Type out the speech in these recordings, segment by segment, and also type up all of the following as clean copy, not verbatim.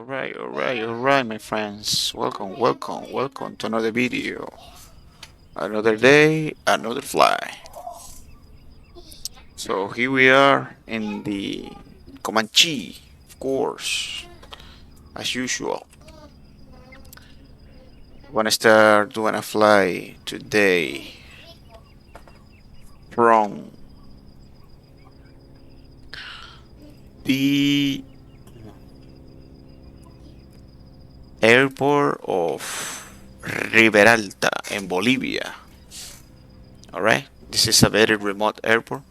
Alright, my friends. Welcome to another video. Another day, another fly. So here we are in the Comanche, of course, as usual. Wanna start doing a fly today from the airport of Riberalta in Bolivia. Alright, this is a very remote airport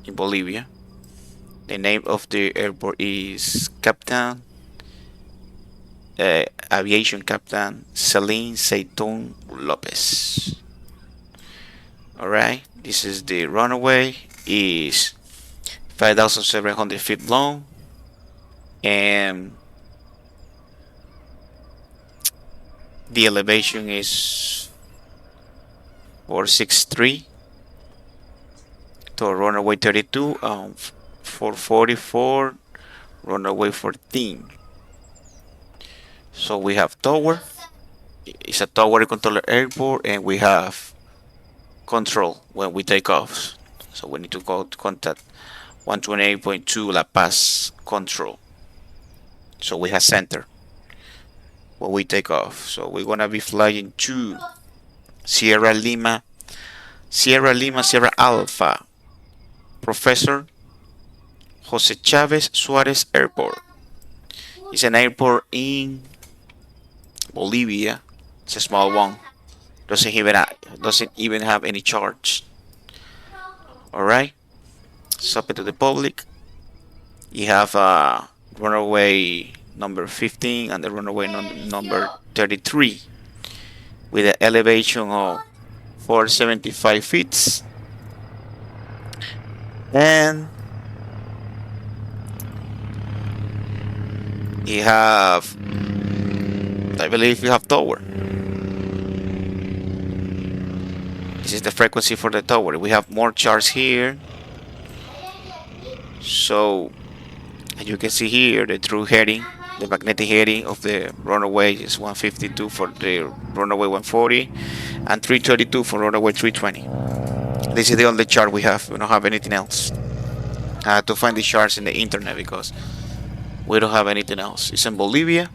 in Bolivia. The name of the airport is Aviation Captain Celine Seyton Lopez. Alright, this is the runway, is 5,700 feet long, and the elevation is 463 to runway 32 and 444 runway 14. So we have tower, it's a tower controller airport, and we have control when we take off. So we need to go to contact 128.2 La Paz control. So we have center when we take off. So we're gonna be flying to Sierra Lima, Sierra Alpha, Professor Jose Chavez Suarez Airport. It's an airport in Bolivia. It's a small one. Doesn't even have any charge. Alright. It's open to the public. You have runway number 15 and the runway number 33 with an elevation of 475 feet. And you have, I believe you have tower. This is the frequency for the tower. We have more charts here. So as you can see here, the true heading, the magnetic heading of the runway is 152 for the runway 140 and 332 for runway 320. This is the only chart we have. We don't have anything else. I had to find the charts in the internet because we don't have anything else. It's in Bolivia,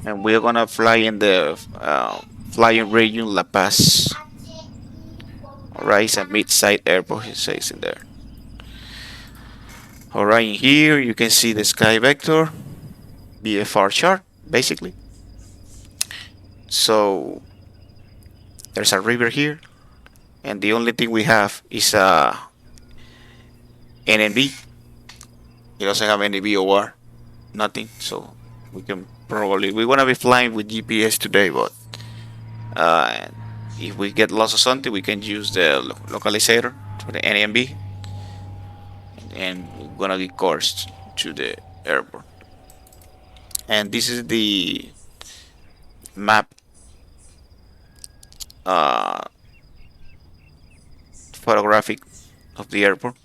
and we're gonna fly in the flying region La Paz. Alright, it's a mid-side airport, it says in there. Alright, in here you can see the sky vector, VFR chart, basically. So there's a river here, and the only thing we have is a NNB. It doesn't have any VOR, nothing. So we're gonna be flying with GPS today, but if we get lost or something, we can use the localizer for the NMB, and we're gonna get coursed to the airport. And this is the map photographic of the airport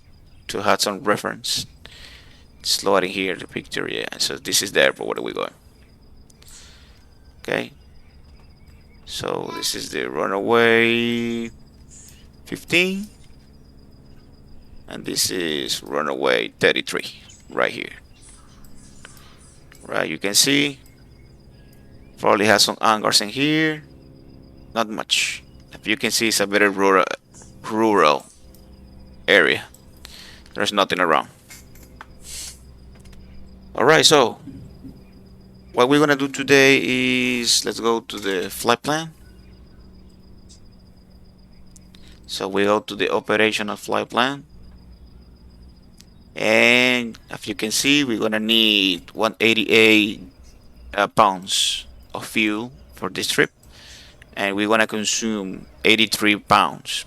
to have some reference. It's loading here the picture, yeah. So this is the airport where we're going. Okay. So this is the runway 15, and this is runway 33 right here. Right, you can see probably has some hangars in here. Not much. If you can see, it's a very rural area. There's nothing around. Alright, so what we're gonna do today is, let's go to the flight plan. So we go to the operational flight plan, and as you can see, we're gonna need 188 pounds of fuel for this trip, and we're gonna consume 83 pounds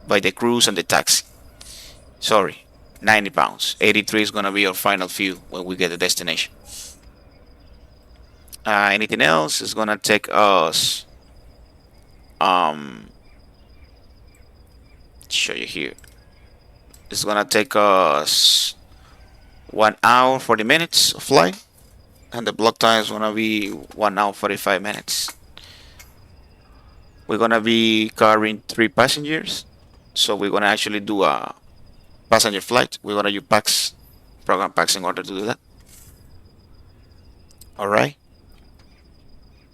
by the cruise and the taxi. Sorry, 90 pounds. 83 is gonna be our final fuel when we get to the destination. Anything else is gonna take us show you here. It's gonna take us 1 hour 40 minutes of flight, and the block time is gonna be 1 hour 45 minutes. We're gonna be carrying 3 passengers, so we're gonna actually do a passenger flight. We're gonna use PAX, program PAX, in order to do that. All right,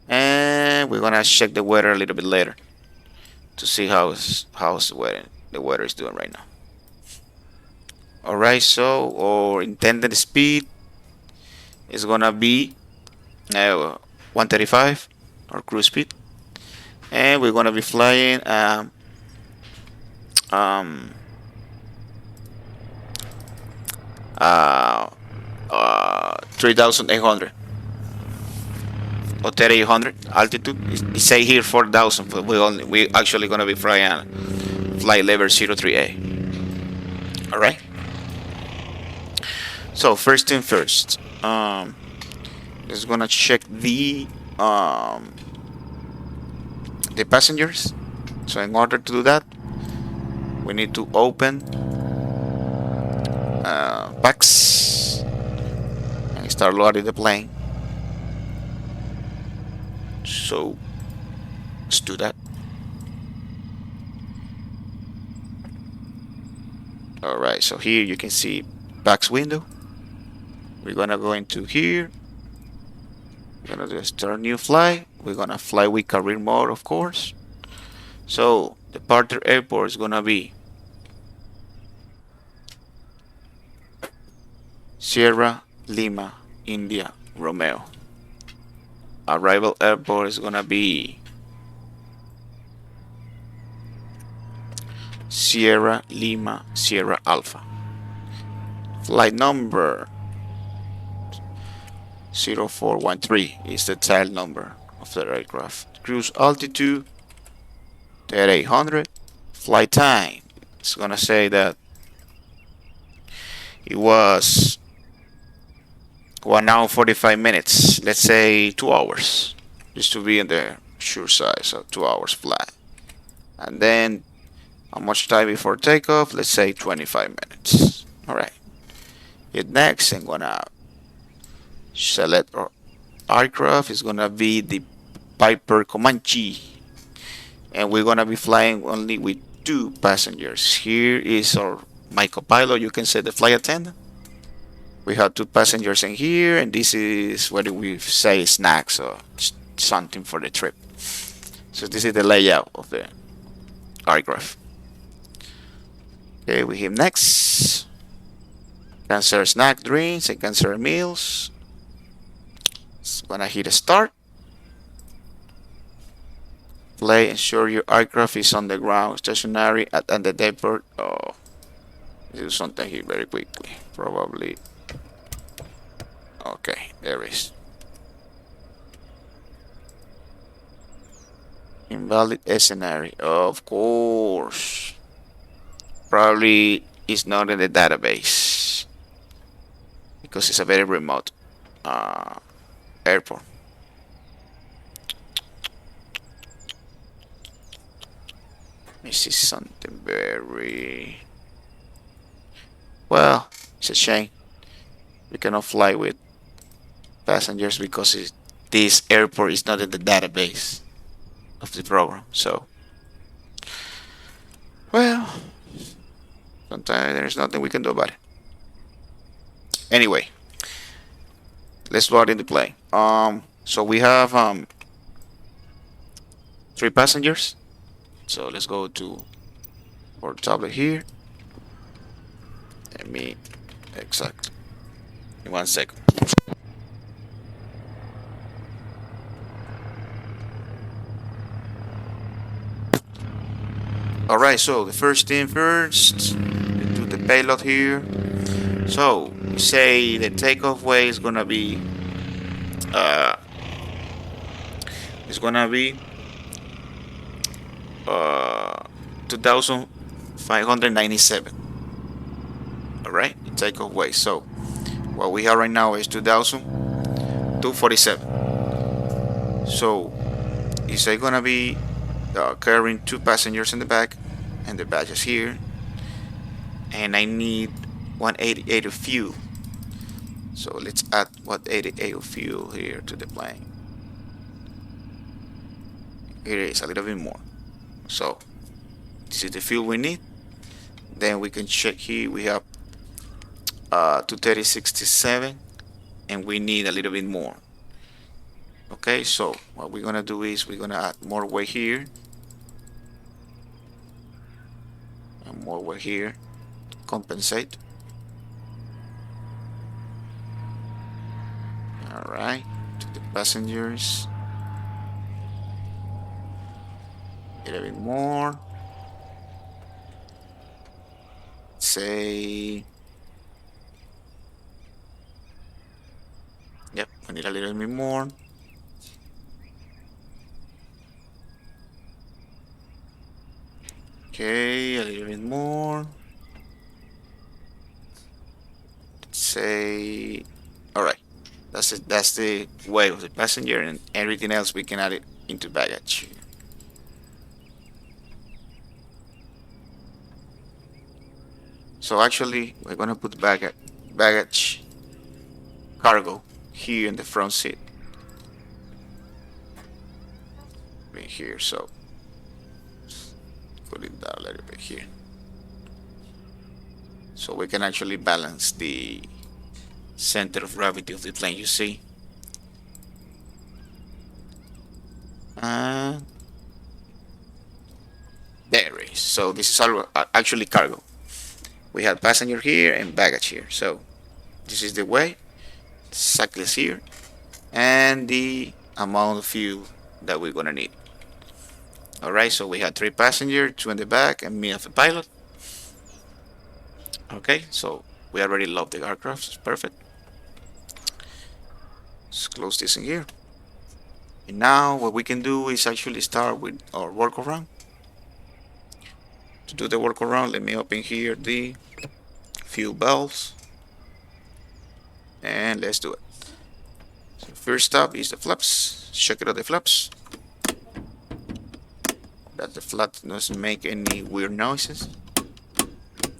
and we're gonna check the weather a little bit later to see how's the weather is doing right now. All right, so our intended speed is gonna be 135, our cruise speed, and we're gonna be flying 3,800 or 3,800 altitude. It say here 4,000, but we actually gonna be flying flight level 03A. All right. So first thing first, just gonna check the passengers. So in order to do that, we need to open PAX and start loading the plane. So let's do that. All right. So here you can see PAX window. We're gonna go into here. We're gonna do a start new flight. We're gonna fly with career mode, of course. So departure airport is gonna be Sierra Lima India Romeo. Arrival airport is gonna be Sierra Lima Sierra Alpha. Flight number 0413 is the tail number of the aircraft. Cruise altitude 800. Flight time, it's gonna say that it was 1 hour 45 minutes. Let's say 2 hours, just to be in the sure side. So 2 hours flight. And then how much time before takeoff? Let's say 25 minutes. All right. Hit next and gonna select our aircraft. Is gonna be the Piper Comanche, and we're gonna be flying only with 2 passengers. Here is our my co-pilot. You can say the flight attendant. We have 2 passengers in here, and this is what we say snacks or something for the trip. So this is the layout of the aircraft. Okay, we hit next. Cancel snack drinks and cancel meals. It's gonna hit a start. Play, ensure your aircraft is on the ground, stationary at the depot. Oh, do something here very quickly. Probably. Okay, there is. Invalid scenario, of course. Probably is not in the database because it's a very remote airport. This is something very well. It's a shame we cannot fly with passengers because this airport is not in the database of the program. So, well, sometimes there's nothing we can do about it. Anyway, let's load in the plane. So we have 3 passengers. So let's go to our tablet here. Let me exact. In 1 second. All right. So the first thing first, do the payload here. So we say the takeoff way is gonna be 2,597. All right, the takeoff way. So what we have right now is 2,247. So is it gonna be carrying 2 passengers in the back, and the badge is here, and I need 188 of fuel. So let's add what 88 of fuel here to the plane. Here is a little bit more. So this is the fuel we need. Then we can check here. We have 230.67, and we need a little bit more. Okay, so what we're gonna do is we're gonna add more weight here and more weight here to compensate. All right, to the passengers, a little bit more. Say, yep, we need a little bit more. Okay, a little bit more. Say, all right, that's it. That's the weight of the passenger, and everything else we can add it into baggage. So actually, we're gonna put baggage cargo here in the front seat. Right here, so put it down a little bit here. So we can actually balance the center of gravity of the plane, you see. There it is. So this is actually cargo. We have passenger here and baggage here. So this is the weight, exactly as here, and the amount of fuel that we're gonna need. All right, so we had 3 passengers, 2 in the back, and me as a pilot. Okay, so we already load the aircraft. It's perfect. Let's close this in here. And now what we can do is actually start with our workaround. To do the workaround, let me open here the fuel valves, and let's do it. So first up is the flaps. Check it out, the flaps. That the flap doesn't make any weird noises.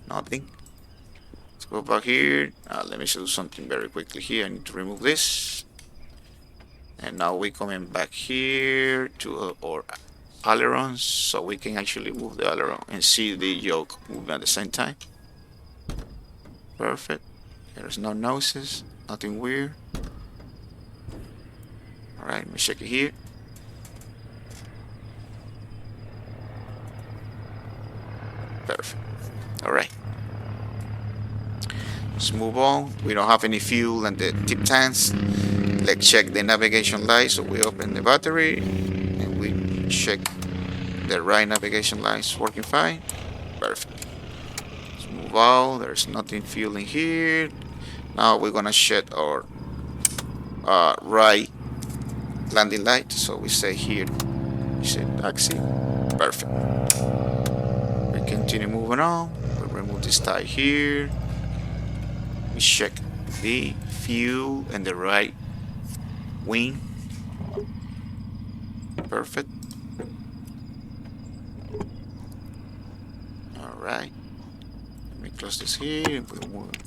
Nothing. Let's go back here. Let me show something very quickly here. I need to remove this. And now we're coming back here to our ailerons, so we can actually move the aileron and see the yoke moving at the same time. Perfect. There's no noises, nothing weird. Alright, let me check it here. Perfect. Alright. Let's move on. We don't have any fuel in the tip tanks. Let's check the navigation light. So we open the battery and we check the right navigation lights working fine. Perfect. Let's move out. There's nothing fuel in here. Now we're gonna check our right landing light. So we say here, we say taxi. Perfect. We continue moving on. We remove this tie here. We check the fuel and the right wing. Perfect. Alright. Let me close this here. We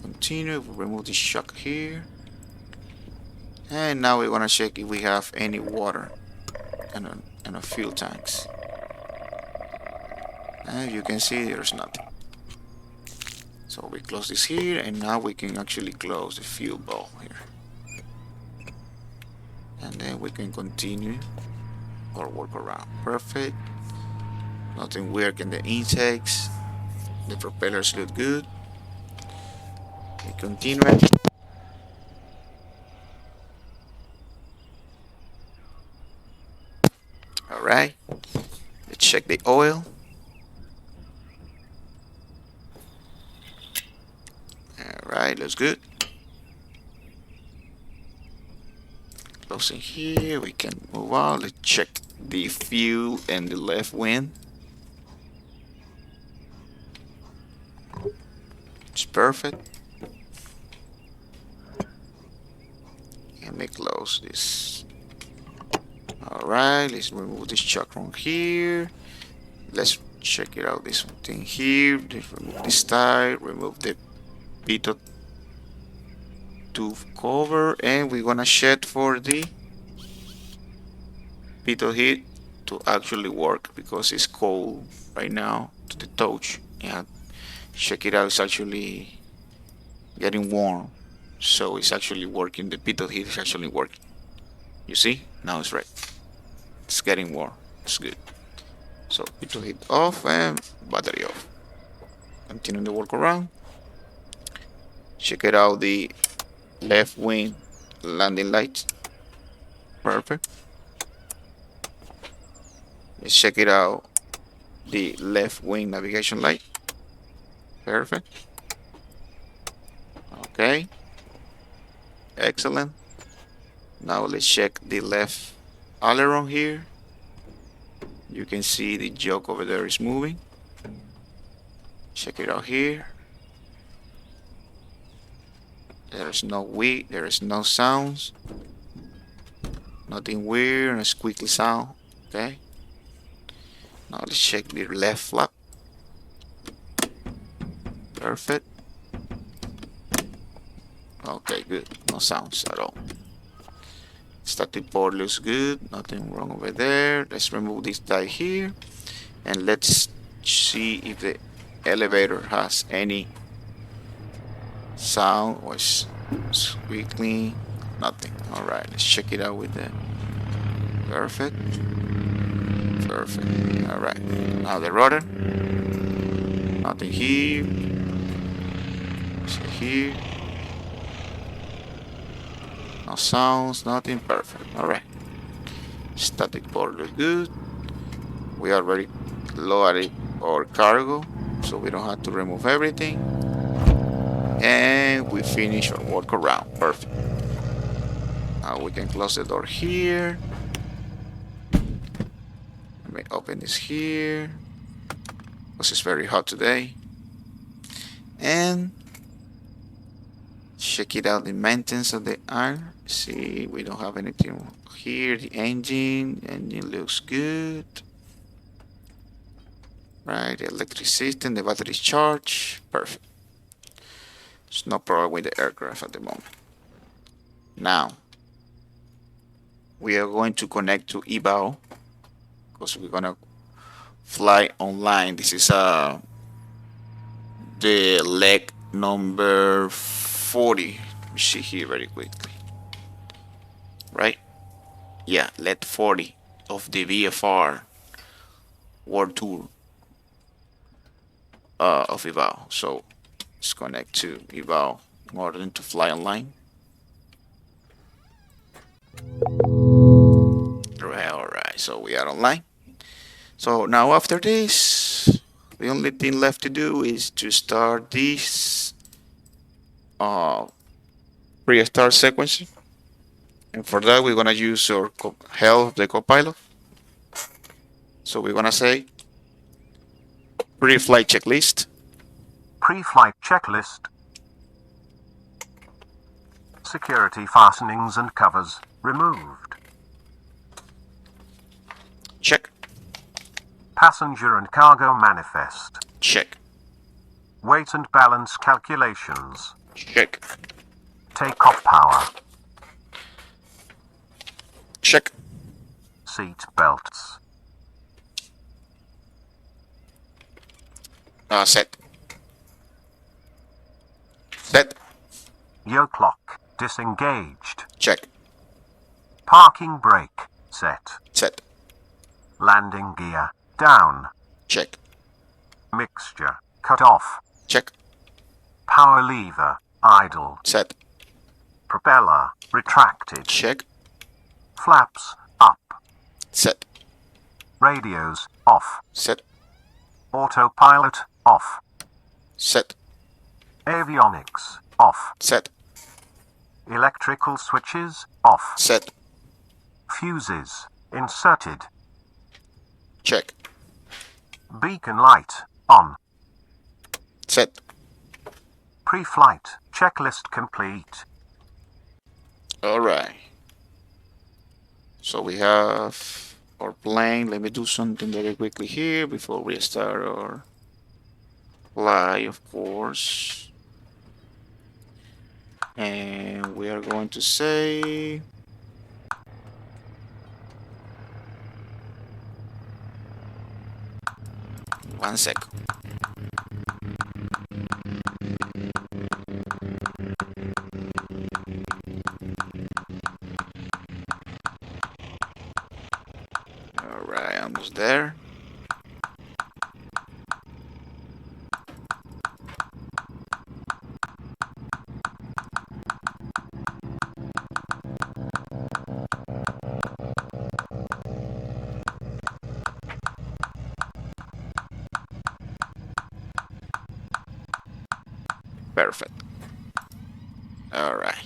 continue. We remove the shock here. And now we want to check if we have any water in our fuel tanks. And you can see there's nothing. So we close this here, and now we can actually close the fuel valve here. And then we can continue our workaround. Perfect. Nothing weird in the intakes. The propellers look good. We continue. Alright. Let's check the oil. Alright, looks good. Closing here, we can move on. Let's check the fuel and the left wing. It's perfect. Let me close this. Alright, let's remove this chuck from here. Let's check it out, this thing here. Let's remove this tire, remove the pitot. to cover, and we're gonna check for the pitot heat to actually work because it's cold right now to the touch. Yeah, check it out, it's actually getting warm, so it's actually working. The pitot heat is actually working. You see, now it's red, it's getting warm, it's good. So pitot heat off and battery off. Continue the work around. Check it out, the left wing landing lights, perfect. Let's check it out, the left wing navigation light, perfect. Okay, excellent. Now let's check the left aileron here. You can see the joke over there is moving. Check it out here. There is no there is no sounds. Nothing weird and squeaky sound. Okay. Now let's check the left flap. Perfect. Okay, good. No sounds at all. Static port looks good. Nothing wrong over there. Let's remove this die here. And let's see if the elevator has any sound or squeaking. Nothing. Alright, let's check it out with the perfect. Perfect. Alright. Now the rudder. Nothing here. See here. No sounds, nothing. Perfect. Alright. Static port looks good. We already loaded our cargo, so we don't have to remove everything. And we finish our work around. Perfect. Now we can close the door here. Let me open this here because it's very hot today. And check it out, the maintenance of the iron. See, we don't have anything here. The engine looks good. Right, the electric system, the battery is charged. Perfect. There's no problem with the aircraft at the moment. Now, we are going to connect to ivao because we're gonna fly online. This is the leg number 40. Let me see here very quickly. Right? Yeah, leg 40 of the VFR World Tour of ivao. So let's connect to ivao in order to fly online. Alright, so we are online. So now after this, the only thing left to do is to start this pre-start sequence. And for that, we're gonna use our help, the copilot. So we're gonna say pre-flight checklist. Pre-flight checklist. Security fastenings and covers removed. Check. Passenger and cargo manifest. Check. Weight and balance calculations. Check. Takeoff power. Check. Seat belts. Set. Set. Yaw clock disengaged. Check. Parking brake set. Set. Landing gear down. Check. Mixture cut off. Check. Power lever idle. Set. Propeller retracted. Check. Flaps up. Set. Radios off. Set. Autopilot off. Set. Avionics off. Set. Electrical switches off. Set. Fuses inserted. Check. Beacon light on. Set. Pre-flight checklist complete. Alright. So we have our plane. Let me do something very quickly here before we start our fly, of course. And we are going to say one second. All right, almost there. Perfect. All right.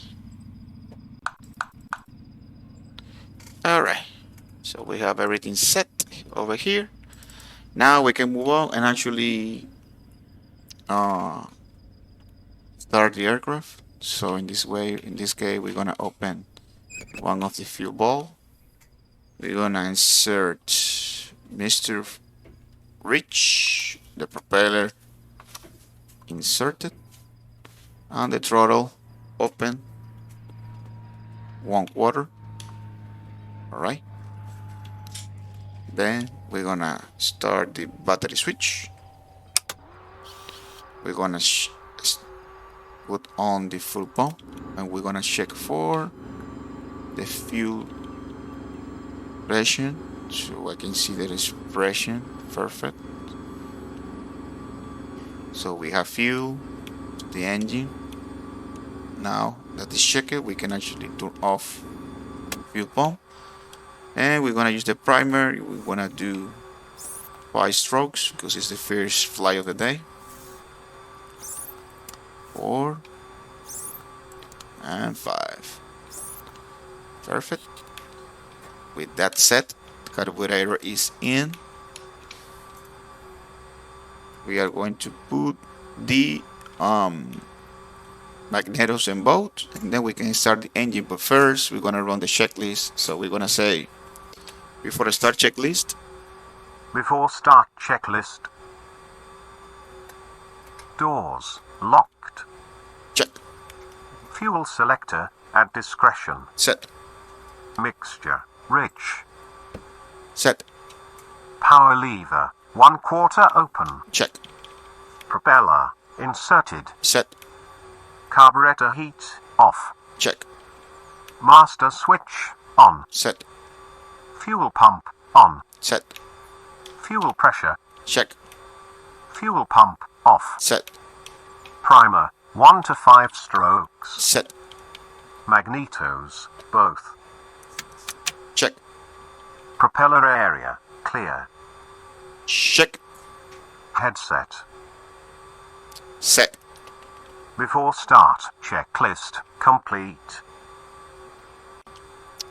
All right. So we have everything set over here. Now we can move on and actually start the aircraft. So in this way, in this case, we're gonna open one of the fuel ball. We're gonna insert Mr. Rich, the propeller inserted, and the throttle open 1/4. All right. Then we're gonna start the battery switch. We're gonna put on the fuel pump, and we're gonna check for the fuel pressure, so I can see there is pressure. Perfect. So we have fuel to the engine. Now that is checked, we can actually turn off fuel pump, and we're gonna use the primer. We're gonna do 5 strokes because it's the first flight of the day. 4 and 5. Perfect. With that set, the carburetor is in. We are going to put the magnetos in both, and then we can start the engine. But first, we're gonna run the checklist. So we're gonna say, before the start checklist. Before start checklist. Doors locked. Check. Fuel selector at discretion. Set. Mixture rich. Set. Power lever 1/4 open. Check. Propeller inserted. Set. Carburetor heat off. Check. Master switch on. Set. Fuel pump on. Set. Fuel pressure. Check. Fuel pump off. Set. Primer 1 to 5 strokes. Set. Magnetos both. Check. Propeller area clear. Check. Headset. Set. Before start checklist complete.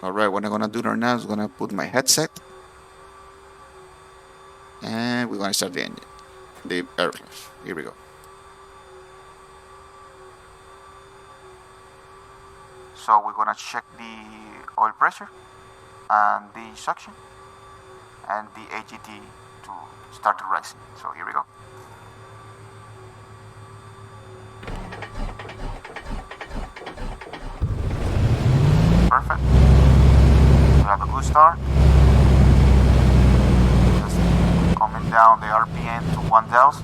Alright, what I'm gonna do right now is gonna put my headset, and we're gonna start the engine, the aircraft. Here we go. So we're gonna check the oil pressure and the suction and the AGT to start the rising. So here we go. Perfect. We have a good start. Just coming down the RPM to 1000.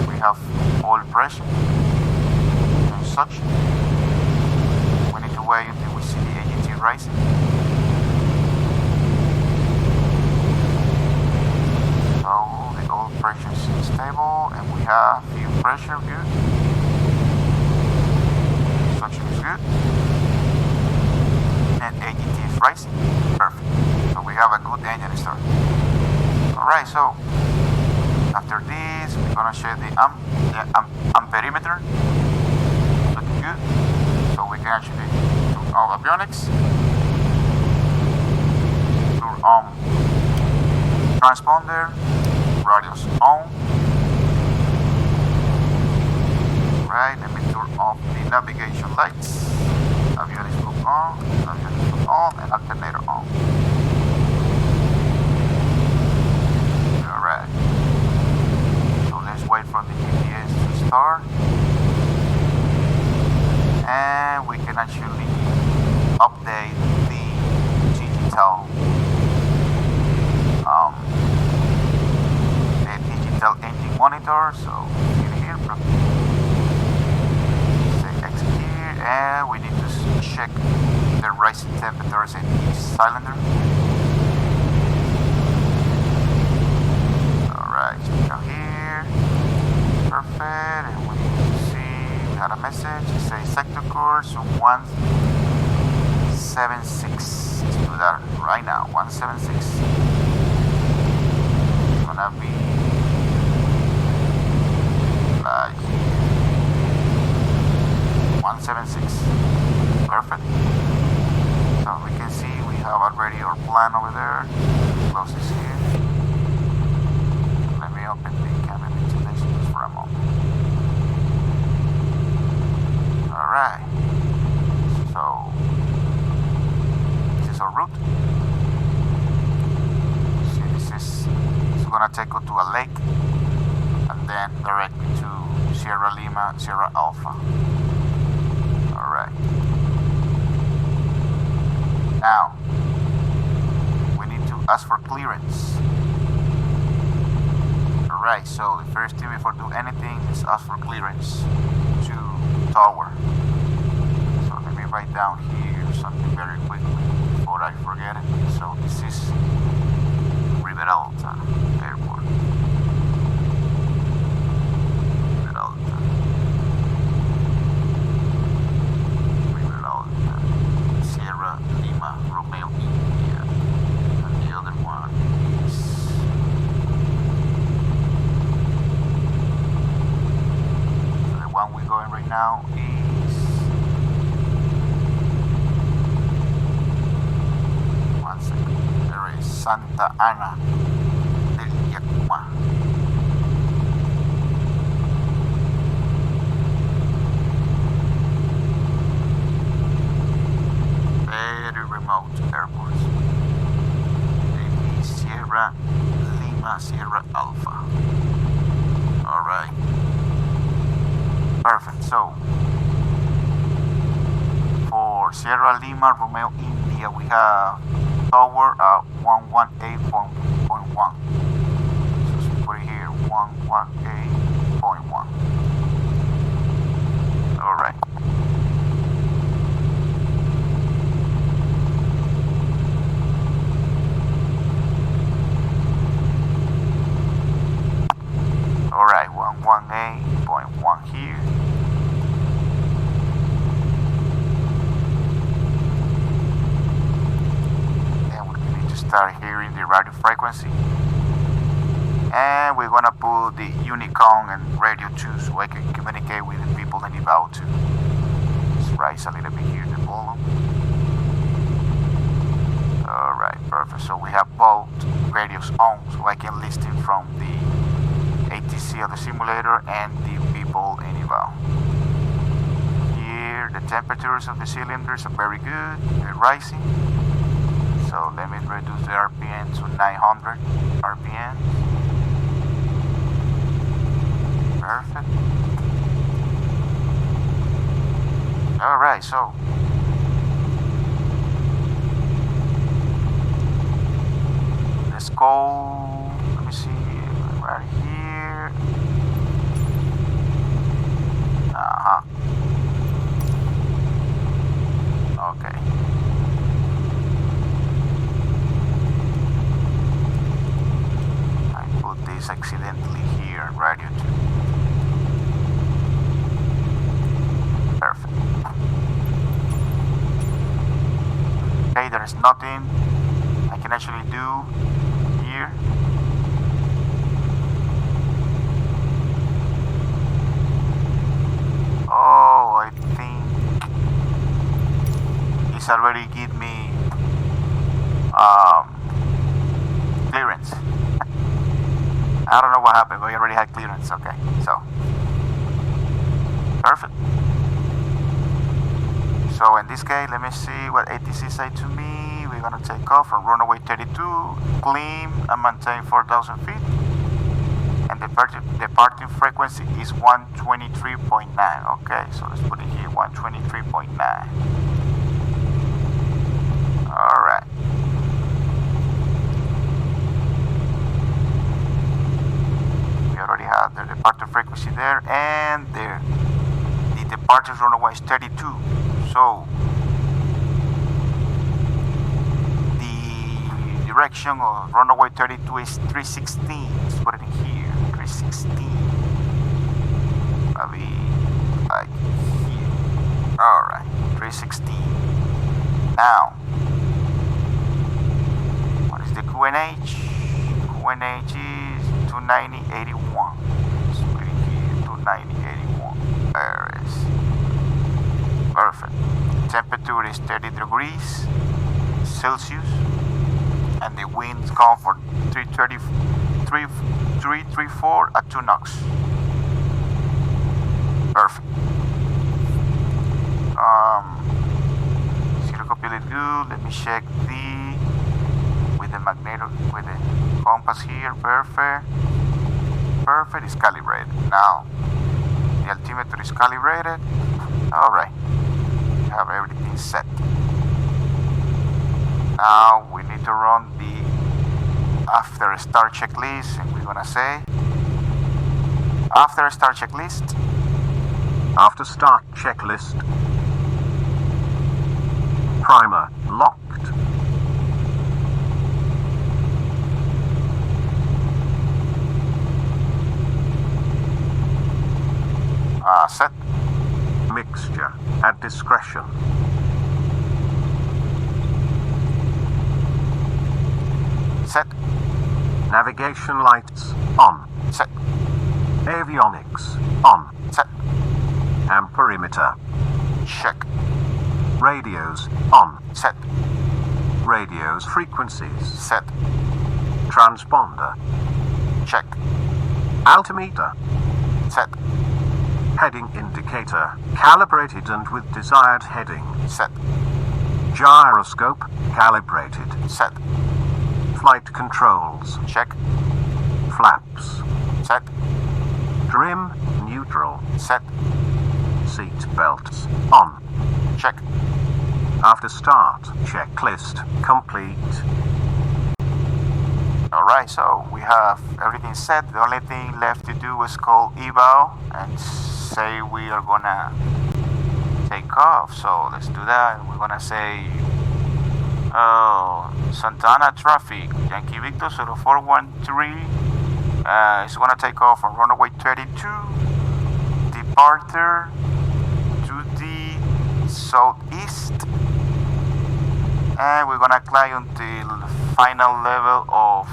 We have oil pressure and suction. We need to wait until we see the AGT rising. So the oil pressure is stable, and we have fuel pressure good. Suction is good. And AGT is rising. Perfect. So we have a good engine start. Alright, so after this, we're gonna check the amperimeter. Looking good. So we can actually turn on avionics, turn on transponder, radios on. Right, let me turn off the navigation lights. Avionics look on, avionics look on, and alternator on. Alright. So let's wait for the GPS to start. and we can actually update the digital engine monitor. So here, say X here, and we need to check the rising temperatures in each cylinder. Alright, come here, perfect, and we see we had a message. It says sector course 176. Let's do that right now. 176. It's gonna be like 176. Perfect. So we can see we have already our plan over there. Close this here. Let me open the cabin ventilation just for a moment. Alright. So this is our route. See, this is gonna take us to a lake and then directly to Sierra Lima, Sierra Alpha. Alright. Now, we need to ask for clearance. Alright, so the first thing before do anything is ask for clearance to tower. So let me write down here something very quickly before I forget it. So this is Riberalta Airport. Riberalta, Sierra Lima, Romeo, India, and the other one is the one we're going right now is one second. There is Santa Ana del Yacuma. Very remote airports. Maybe Sierra Lima, Sierra Alpha. Alright. Perfect. So for Sierra Lima, Romeo, India, we have tower at 118.1. So put it here, 118.1. Alright. Alright, 118.1 here. And we need to start hearing the radio frequency. And we're gonna put the Unicom and radio too, so I can communicate with the people in ivao too. Let's rise a little bit here the volume. Alright, perfect. So we have both radios on, so I can listen from the ATC of the simulator and the people in ivao. Here the temperatures of the cylinders are very good, they're rising. So let me reduce the RPM to 900 RPM. Perfect. Alright, so let's go. Let me see right here. Okay. I put this accidentally here in radio 2. Perfect. Okay, there is nothing I can actually do here. Oh, I think it's already give me clearance. I don't know what happened, but we already had clearance. Okay, so perfect. So in this case, let me see what ATC say to me. We're gonna take off from runway 32, climb and maintain 4,000 feet. And the departing frequency is 123.9. Okay, so let's put it here, 123.9. Alright. We already have the departure frequency there, and the departure runway is 32. So the direction of runway 32 is 316. Let's put it in here, 316. Maybe like here. Alright, 316. Now, what is the QNH? QNH is 290.81. Let's put it here, 290.81. There it is. Perfect. Temperature is 30 degrees Celsius, and the winds come from 334 at 2 knots. Perfect. Zero copilot good. Let me check with the compass here. Perfect. Perfect. It's calibrated. Now the altimeter is calibrated. All right. We have everything set. Now we need to run the after start checklist, and we're gonna say after start checklist. After start checklist. Primer locked. Set. Mixture at discretion. Set. Navigation lights on. Set. Avionics on. Set. And perimeter. Check. Radios on. Set. Radios frequencies. Set. Transponder. Check. Altimeter. Set. Heading indicator calibrated and with desired heading. Set. Gyroscope calibrated. Set. Flight controls. Check. Flaps. Set. Trim neutral. Set. Seat belts on. Check. After start checklist complete. Alright, so we have everything set. The only thing left to do is call ivao and say we are gonna take off. So let's do that. We're gonna say Santana traffic, Yankee Victor 0413 is gonna take off from runway 32, departure to the southeast, and we're gonna climb until final level of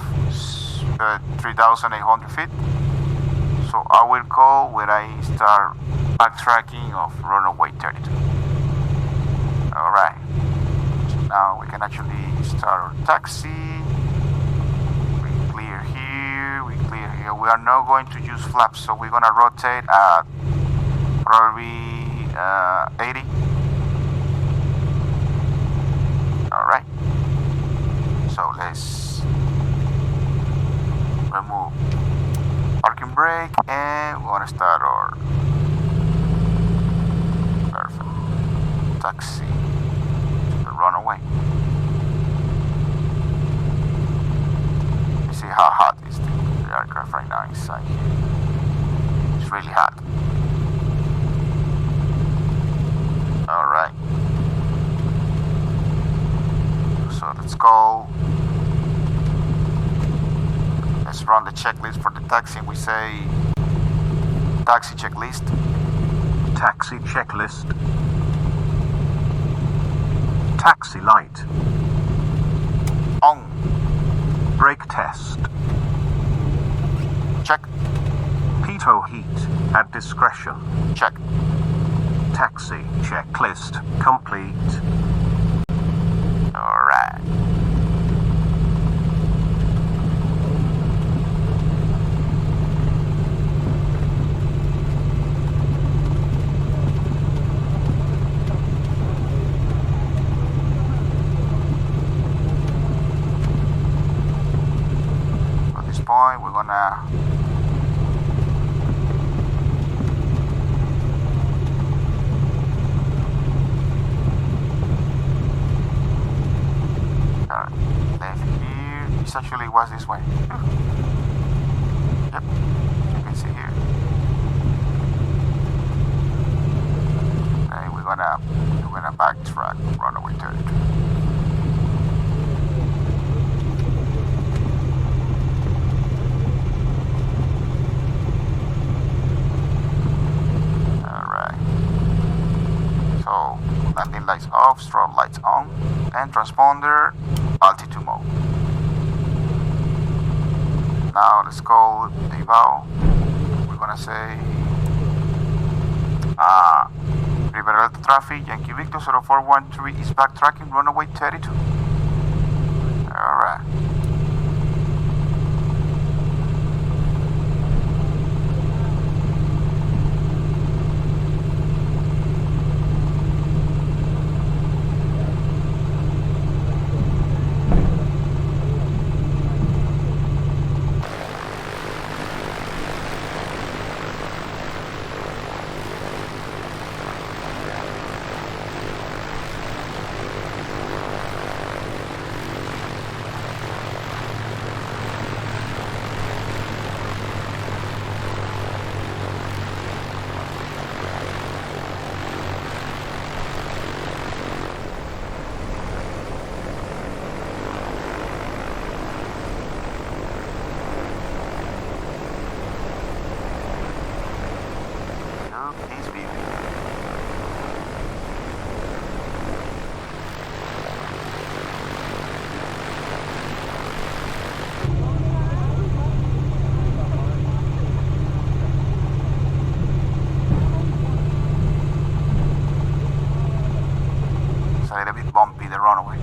3,800 feet. So I will call when I start backtracking of runway 32. Alright, so now we can actually start our taxi. We clear here, we clear here. We are not going to use flaps, so we're gonna rotate at probably 80. Alright, so let's remove parking brake, and we're gonna start our perfect taxi to the runway. You see how hot is the aircraft right now inside here. It's really hot. Alright, so let's go. Let's run the checklist for the taxi. We say taxi checklist. Taxi checklist. Taxi light. On. Brake test. Check. Pitot heat at discretion. Check. Taxi checklist complete. Alright. At this point, we're gonna this actually was this way. Yep, you can see here. And we're gonna backtrack runway 32. So landing lights off, strobe lights on, and transponder altitude mode. Now let's call the ivao. We're gonna say Riberalta traffic, Yankee Victor 0413 is backtracking runway 32. Alright. A little bit bumpy, the runway.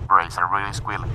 Brakes are really squealing.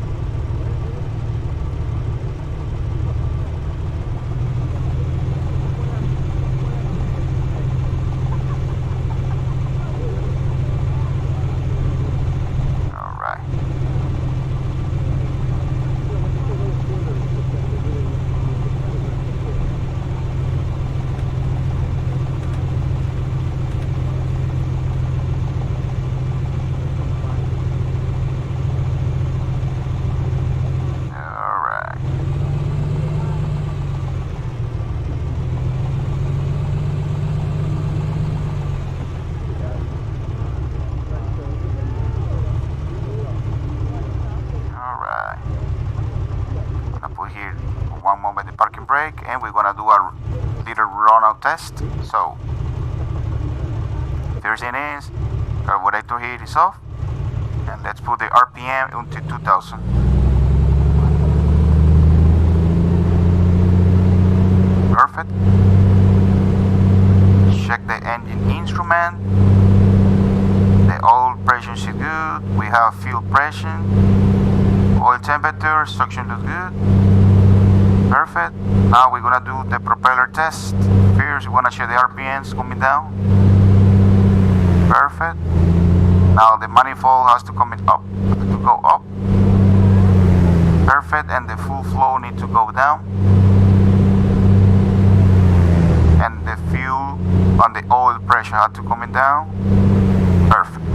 And we're gonna do a little run out test. So first thing is carburetor heat is off, and let's put the RPM into 2000. Perfect. Check the engine instrument. The oil pressure is good. We have fuel pressure, oil temperature, suction looks good. Perfect. Now we're gonna do the propeller test. First, we're gonna check the RPMs coming down. Perfect. Now the manifold has to come up, to go up. Perfect. And the full flow needs to go down. And the fuel on the oil pressure had to come down. Perfect.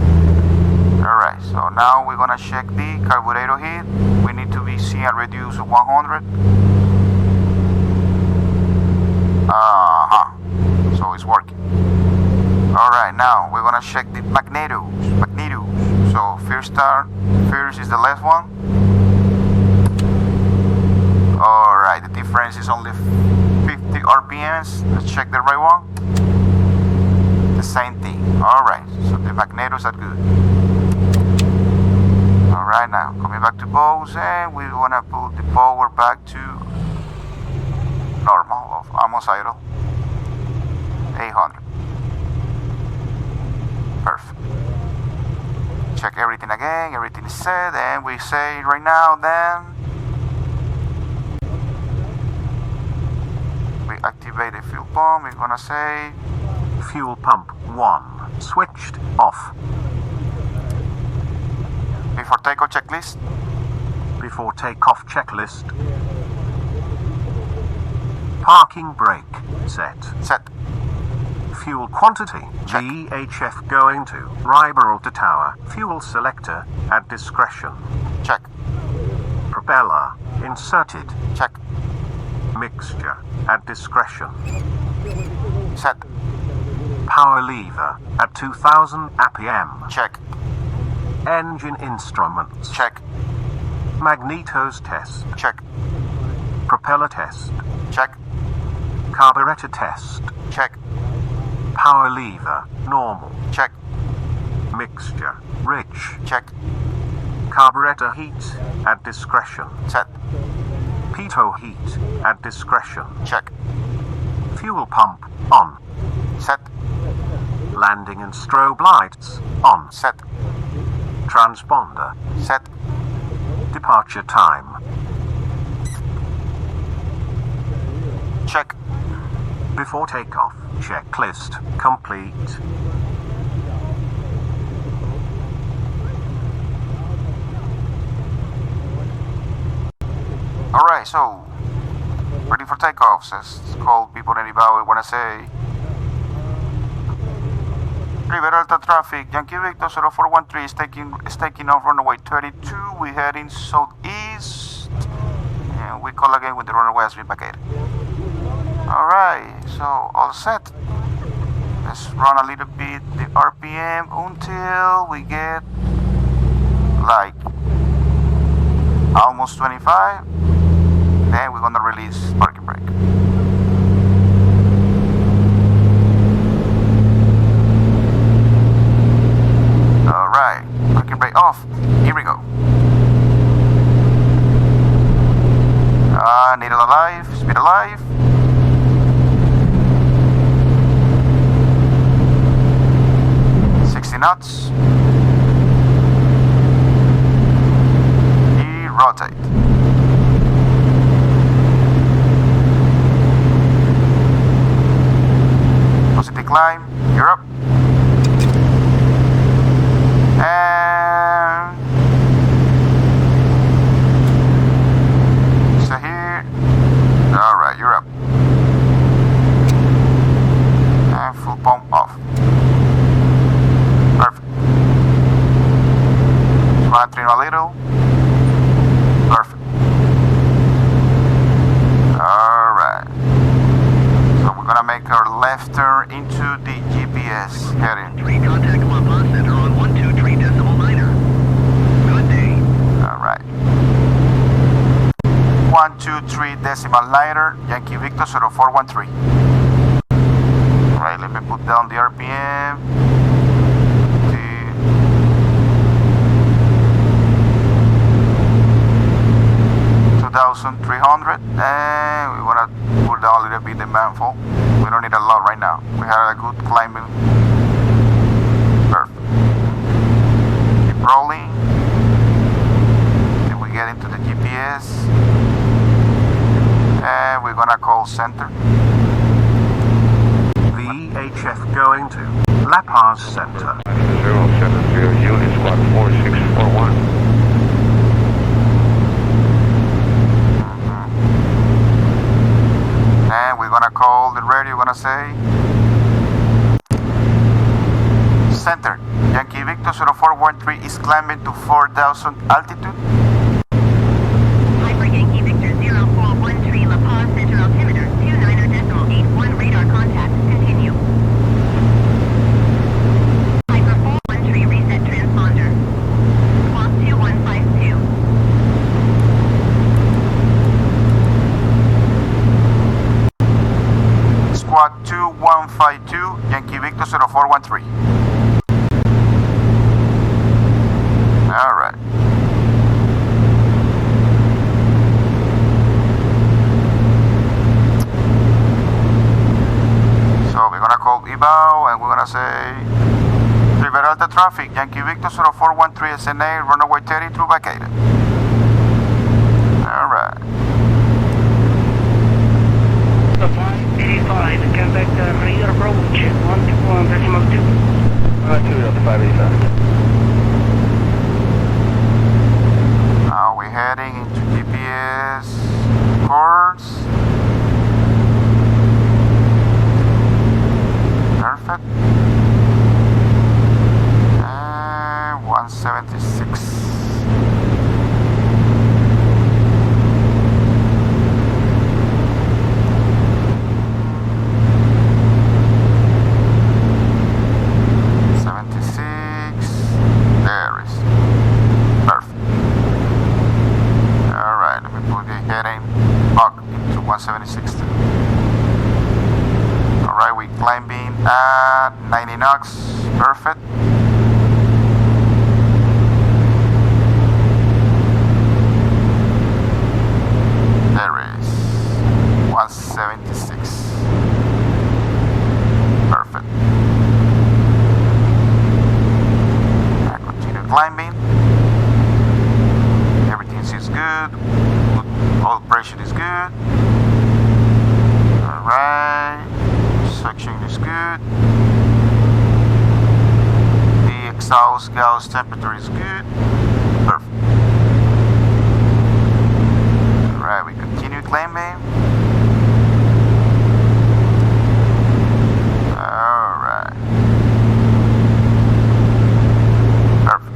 Alright, so now we're gonna check the carburetor heat. We need to be seeing a reduce of 100. So it's working. Alright, now we're gonna check the magnetos. So first is the last one. Alright, the difference is only 50 RPMs. Let's check the right one. The same thing. Alright, so the magnetos are good. Alright, now coming back to bows, and we wanna put the power back to normal, of almost idle. 800. Perfect. Check everything again, everything is set, and we say right now then we activate the fuel pump. We're gonna say Fuel pump 1 switched off. before takeoff checklist. Before takeoff checklist. Parking brake set. Set. Fuel quantity. Check. VHF going to Riberalta Tower. Fuel selector at discretion. Check. Propeller inserted. Check. Mixture at discretion. Set. Power lever at 2000 APM. Check. Engine instruments. Check. Magnetos test. Check. Propeller test. Check. Carburetor test. Check. Power lever normal. Check. Mixture rich. Check. Carburetor heat at discretion. Set. Pitot heat at discretion. Check. Fuel pump on. Set. Landing and strobe lights on. Set. Transponder. Set. Departure time. Check. Before takeoff, checklist complete. Alright, so ready for takeoff, says call people in ivao. I wanna say Riberalta traffic, Yankee Victor 0413 is taking off runway 22. We're heading southeast. And we call again when the runway has been vacated. Alright, so all set. Let's run a little bit the RPM until we get like almost 25. Then we're gonna release parking brake. Alright, parking brake off. Here we go. Needle alive, speed alive. Knots. Rotate. Positive climb. You're up. And so here. Alright, you're up. And full pump off. Perfect. Flattering a little. Perfect. Alright. So we're gonna make our left turn into the GPS heading. 3 contact La Paz Center on 123.9. Good day. Alright. 123 decimal liner, Yankee Victor 0413. Alright, let me put down the RPM. 2,300, and we want to pull down a little bit the manifold. We don't need a lot right now. We have a good climbing. Perfect. Keep rolling. Then we get into the GPS, and we're gonna call center. VHF going to La Paz Center. 070 Unit Squad 4641. And we're gonna call the radio, we're gonna say center. Yankee Victor 0413 is climbing to 4,000 altitude. Piper Yankee Victor 0413 La Paz Center altimeter 29.81 radar contact. Continue. 4152, Yankee Victor 0413. Alright. So we're gonna call ivao and we're gonna say Riberalta traffic, Yankee Victor 0413 SNA, runway 30 through vacated. Alright. 585, contact radar approach, 121.2. 585. Now we're heading into GPS course. Perfect. And 176. Alright, we're climbing at 90 knots. Perfect. There is 176. Perfect. I continue climbing. Everything seems good. All pressure is good. Alright, suction is good. The exhaust gas temperature is good. Perfect. Alright, we continue climbing. Alright. Perfect.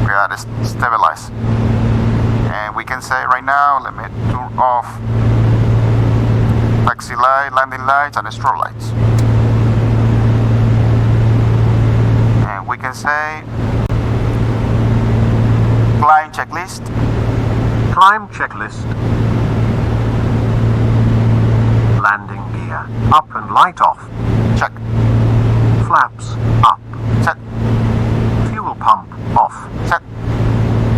We gotta stabilize. And we can say right now, let me turn off taxi light, landing lights, and strobe lights. And we can say climb checklist. Climb checklist. Landing gear up and light off. Check. Flaps up. Set. Fuel pump off. Set.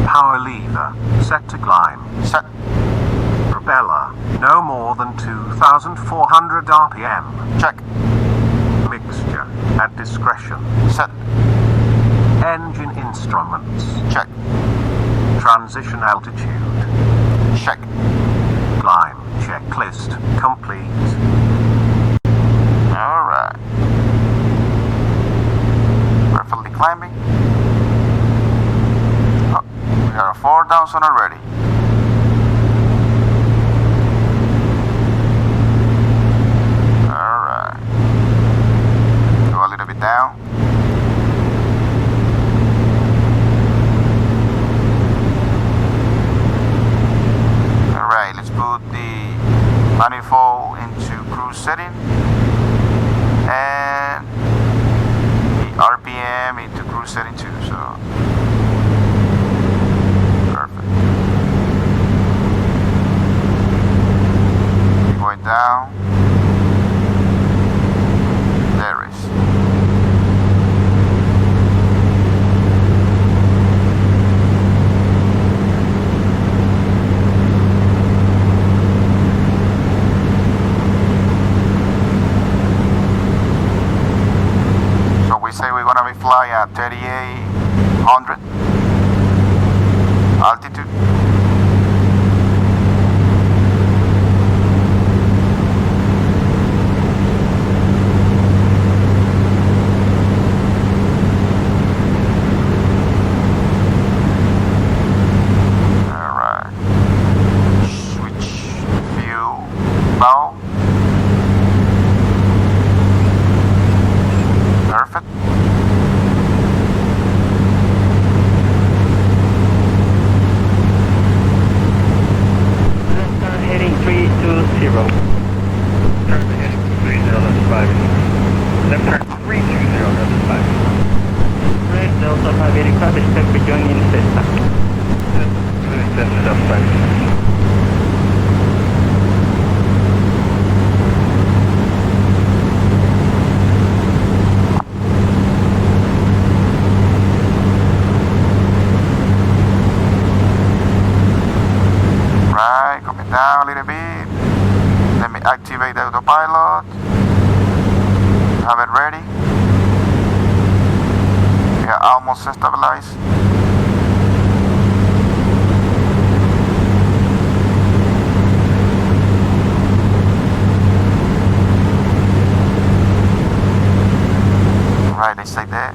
Power lever set to climb. Set. Propeller no more than 2,400 RPM. Check. Mixture at discretion. Set. Engine instruments. Check. Transition altitude. Check. Climb checklist complete. Alright. Perfectly climbing. Oh, we got a 4,000 already. Alright. Go a little bit down. Alright, let's put the manifold into cruise setting and the RPM into cruise setting too, so perfect. Keep going down. There it is. We say we're gonna be flying at 3,800 altitude. Alright. Switch fuel valve. Perfect. Heading 320. Turn heading 30, that's 5. Left turn 320, that's 5. Red Delta 5 aircraft expect to join in Cessna. That's 5. Going down a little bit. Let me activate the autopilot. Have it ready. We are almost stabilized. Alright, let's take that.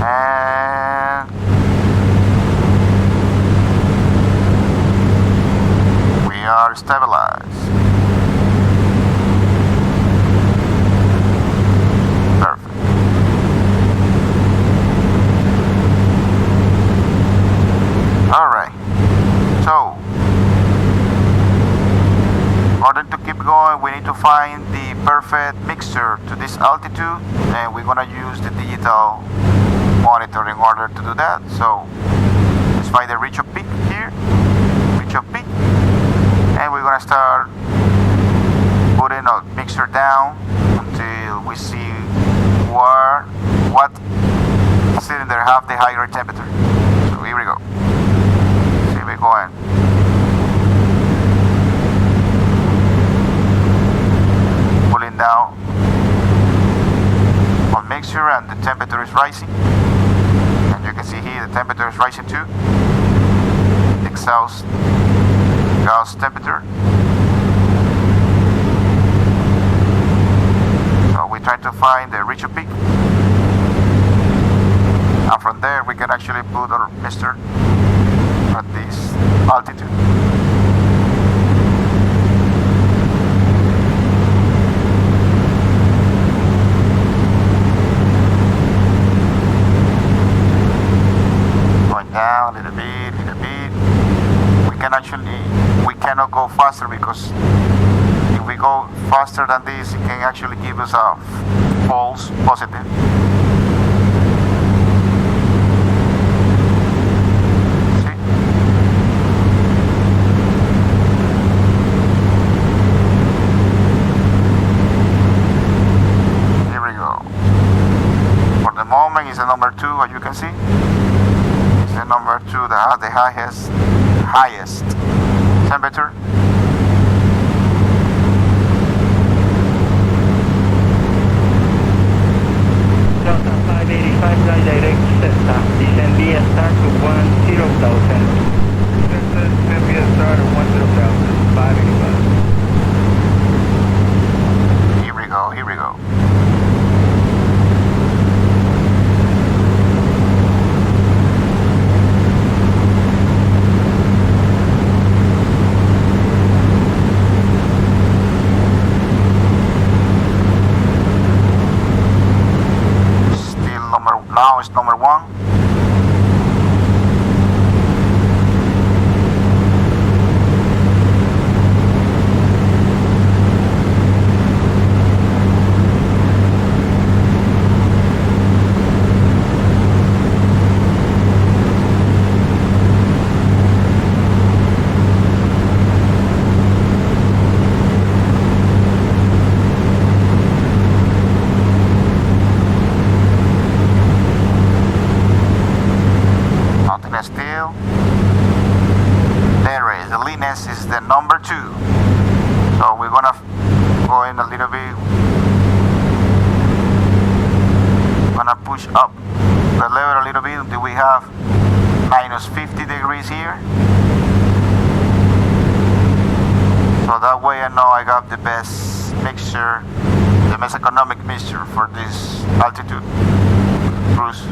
And we are stabilized. Perfect. Alright. So, in order to keep going, we need to find the perfect mixture to this altitude, and we're gonna use the digital monitor in order to do that. So let's find the reach of peak here, reach of peak, and we're gonna start putting a mixture down until we see what cylinder have the higher temperature. So here we go. See, we're going. Pulling down on mixture, and the temperature is rising, and you can see here the temperature is rising too. Exhaust gas temperature. So we try to find the reach of peak, and from there we can actually put our mixture at this altitude. Down a little bit, we cannot go faster, because if we go faster than this, it can actually give us a false positive. See? Here we go. For the moment, it's the number 2, as you can see. The number 2 that has the highest temperature. Delta 585, fly direct Cessna. Descend via start to 10,000. Descend via start to 10,000, 585. Here we go, here we go. Now it's number 1. Is the number 2, so we're gonna go in a little bit, gonna push up the level a little bit until we have minus 50 degrees here, so that way I know I got the best mixture, the most economic mixture for this altitude cruise.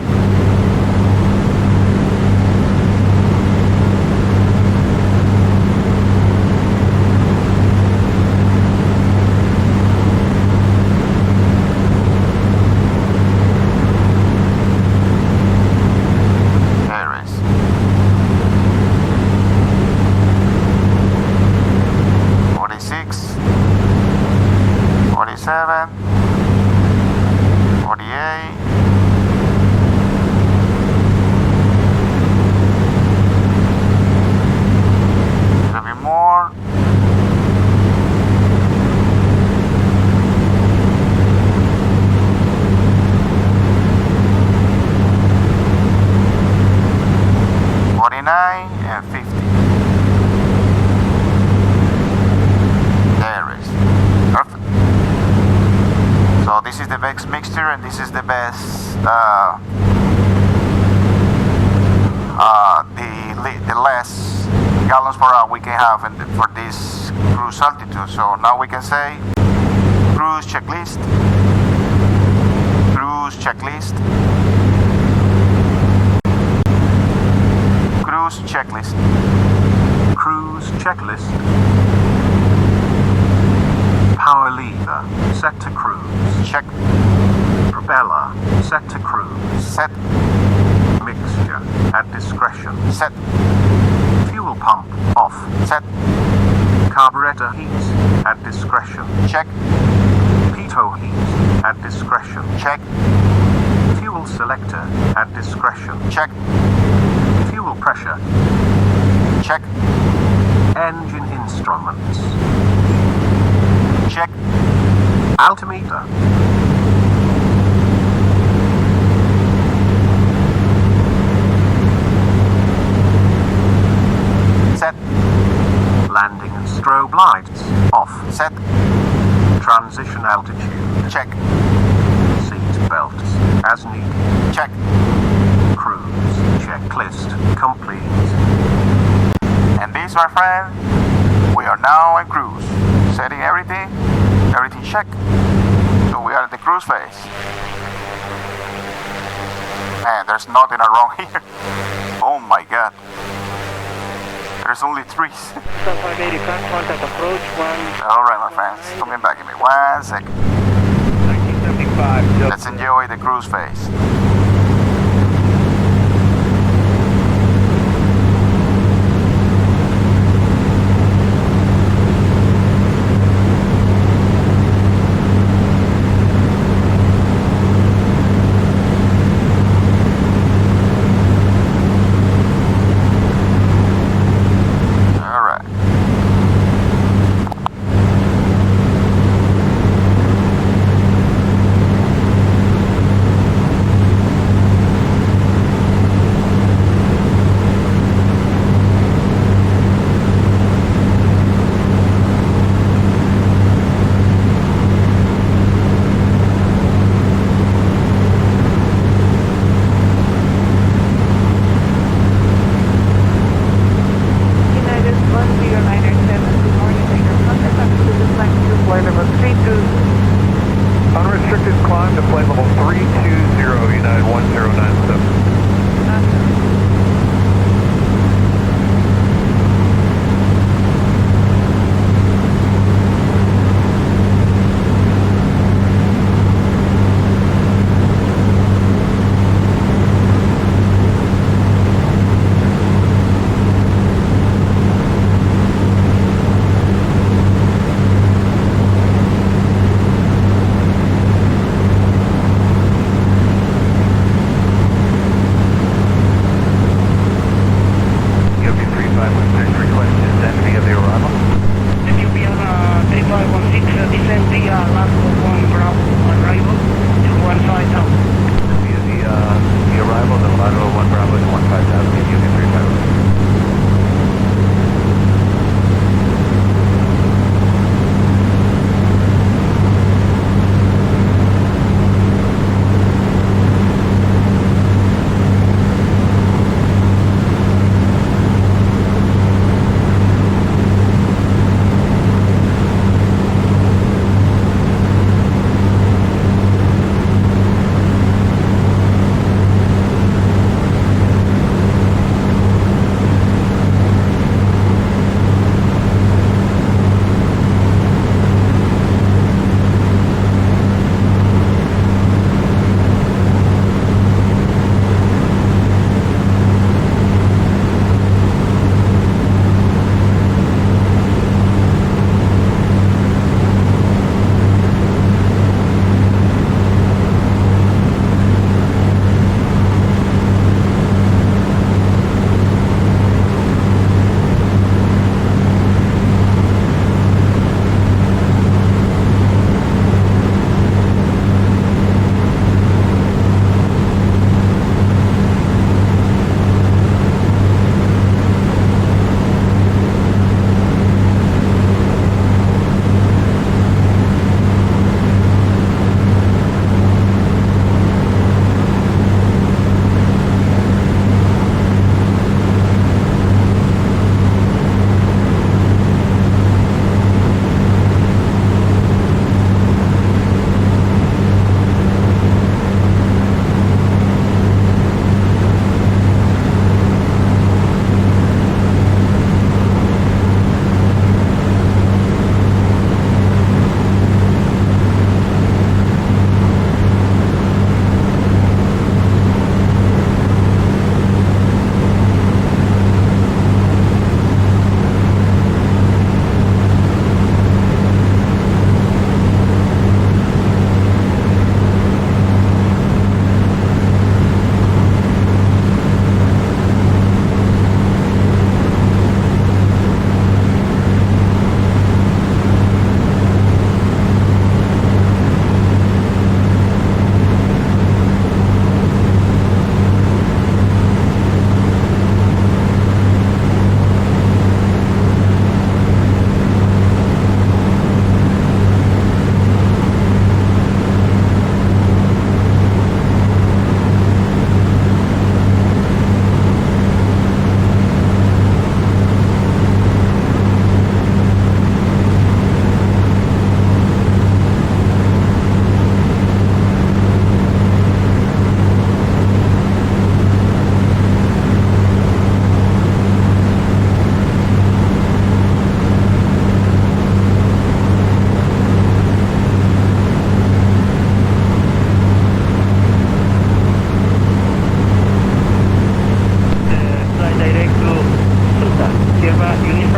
this is the best mixture, and this is the best, the less gallons per hour we can have for this cruise altitude. So now we can say cruise checklist, cruise checklist, cruise checklist, Cruise checklist. Power lever set to cruise. check, Propeller set to cruise. set, Mixture at discretion. set, Fuel pump off. set, Carburetor heat at discretion. check, Pitot heat at discretion. check, Fuel selector at discretion. check, Fuel pressure. check, Engine instruments. check, Altimeter. set, Landing and strobe lights off. set, Transition altitude. check, Seat belts as needed. check. Cruise checklist complete. And this, my friend, we are now in cruise. Setting everything check. So we are in the cruise phase. Man, there's nothing wrong here. Oh my god. There's only trees. Delta 585, contact approach 1. Alright, my friends, coming back. Give me 1 second. 1975. Let's enjoy the cruise phase.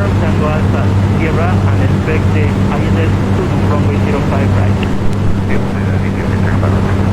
confirm Tango Alpha Sierra and expect the ILS to runway 05 right. Yep, videocreator about it.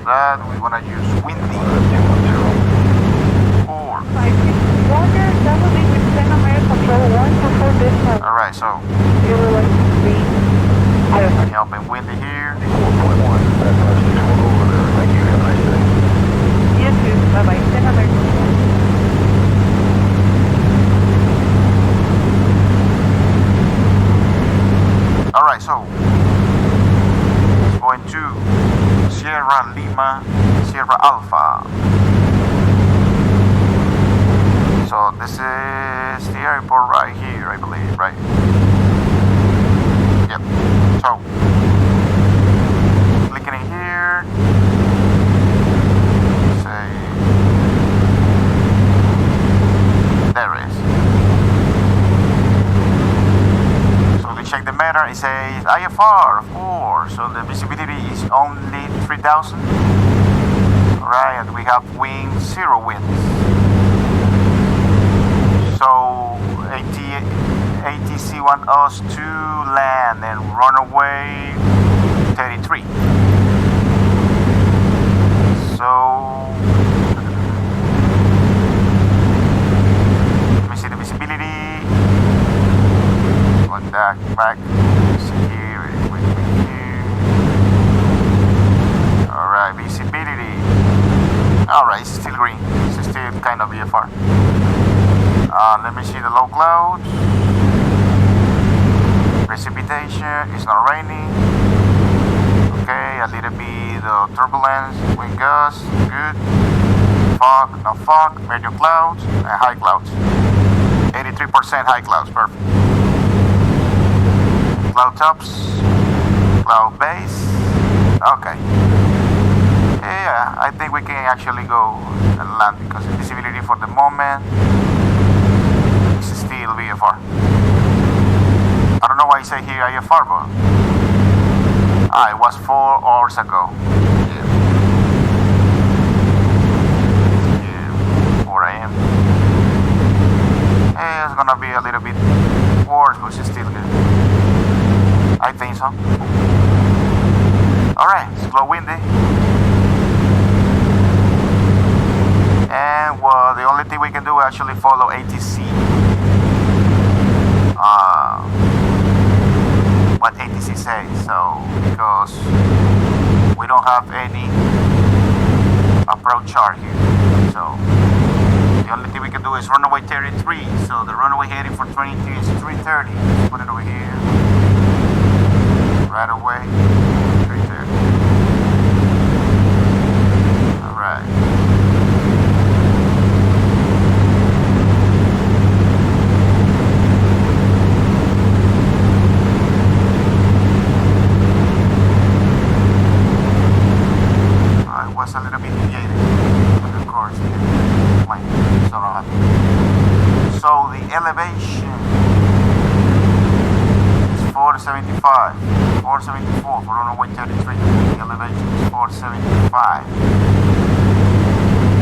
that, we want to use windy. 4. Roger, that will be with Latin control 124 business. Alright, so helping windy here. 4.1, that's our 6 over there. Thank you, have a nice day. Yes, sir. Bye-bye. Latin American. Alright, so it's going to Sierra Lima, Sierra Alpha. So this is the airport right here, I believe, right? Yep. So clicking in here. Say there it is. So we check the meter. It says IFR 4. So the visibility is only 3,000. Alright, and we have wind 0 winds. So ATC want us to land and runway 33. So let me see the visibility. Going back. See here. Alright, visibility. Alright, it's still green. It's still kind of VFR. Let me see the low clouds. Precipitation, it's not raining. Okay, a little bit of turbulence, wind gusts, good. Fog, no fog, medium clouds, and high clouds. 83% high clouds, perfect. Cloud tops, cloud base. Okay. Yeah, I think we can actually go and land because the visibility for the moment is still VFR. I don't know why I say here IFR, but it was 4 hours ago. Yeah, 4 a.m. Yeah, it's gonna be a little bit worse, but it's still good. I think so. Alright, it's slow windy. And well, the only thing we can do is actually follow ATC. What ATC says, so because we don't have any approach chart here, so the only thing we can do is runway 33. So the runway heading for 23 is 330. Let's put it over here. Right away, 330. All right. A little bit deviated, but of course, so the elevation is 475, 474 for runway 33. The elevation is 475,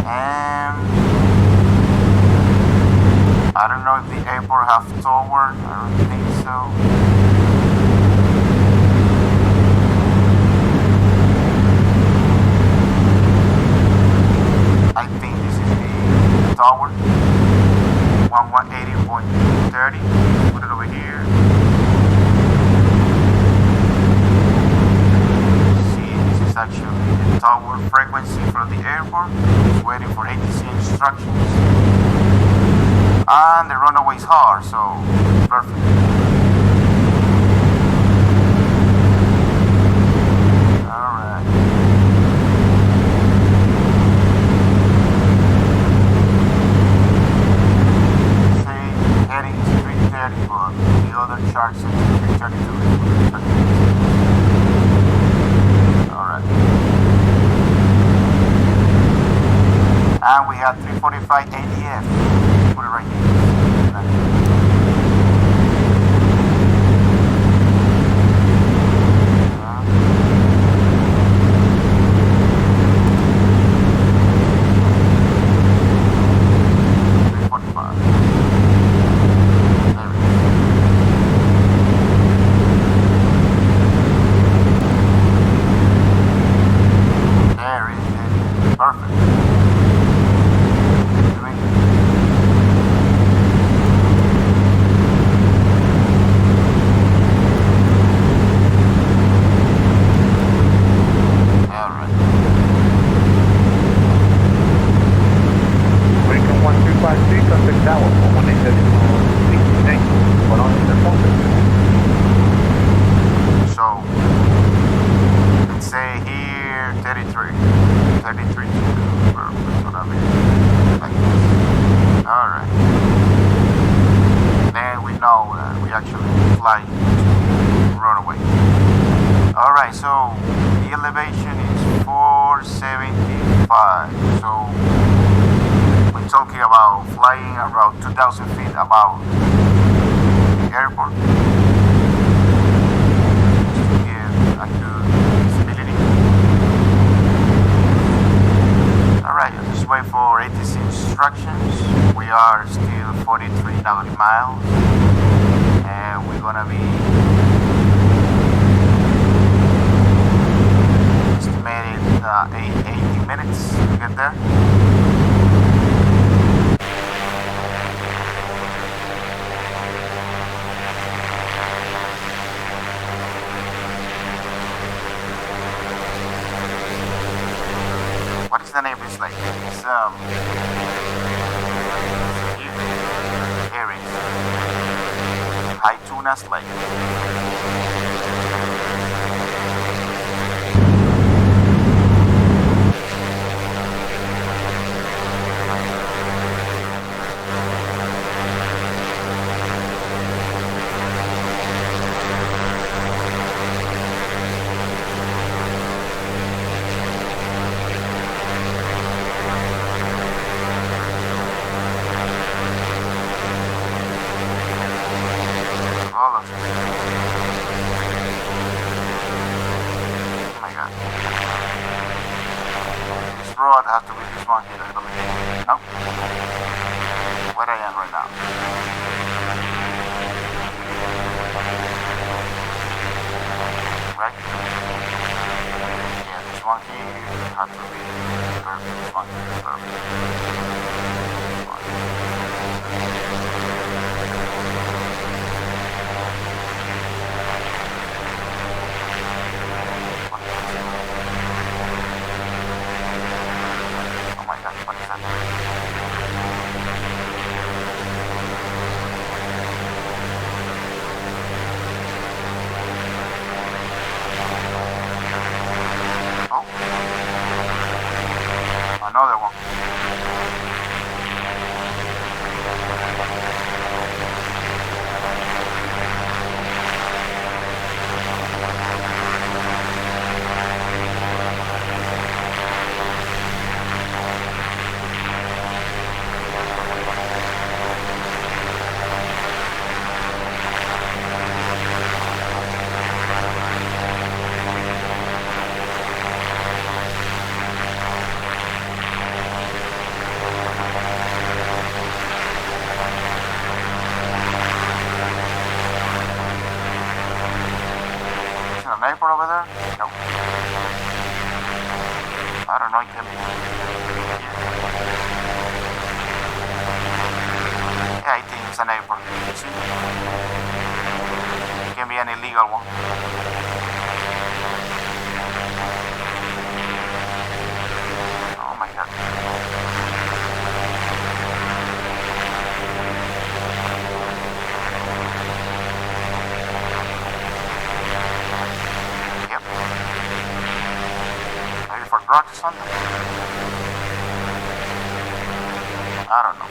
and I don't know if the airport have tower. I don't think so. I think this is the tower, 180.30, put it over here. See, this is actually the tower frequency from the airport. It's waiting for ATC instructions. And the runway is hard, so perfect. But the other chart says 332. Alright. And we have 345 ADF. Put it right here. There is Perfect. Alright. American 1353, contact tower, 118.6, for on intercontact. So, let's say here 33. 33 perfect. So that means like this. Alright. Then we know we actually fly to runaway. Alright, so the elevation is 475. So we're talking about flying around 2,000 feet above the airport. Just to give a good visibility. Alright, just wait for ATC instructions. We are still 43 nautical miles. And we're gonna be estimated 80 minutes to get there. What is the name of this lake? It's here is High Tunas Lake. All of it. Oh my god. This road has to be this one here, I believe. Nope. Where I am right now. Right? Yeah, this one here has to be perfect. This one here is perfect. This one. Oh my god, what is that? Oh. Another one. Is it an airport over there? Nope. I don't know, it can be. Yeah, I think it's an airport. See? It can be an illegal one. Oh my god. Yep. Maybe for drugs or something? I don't know.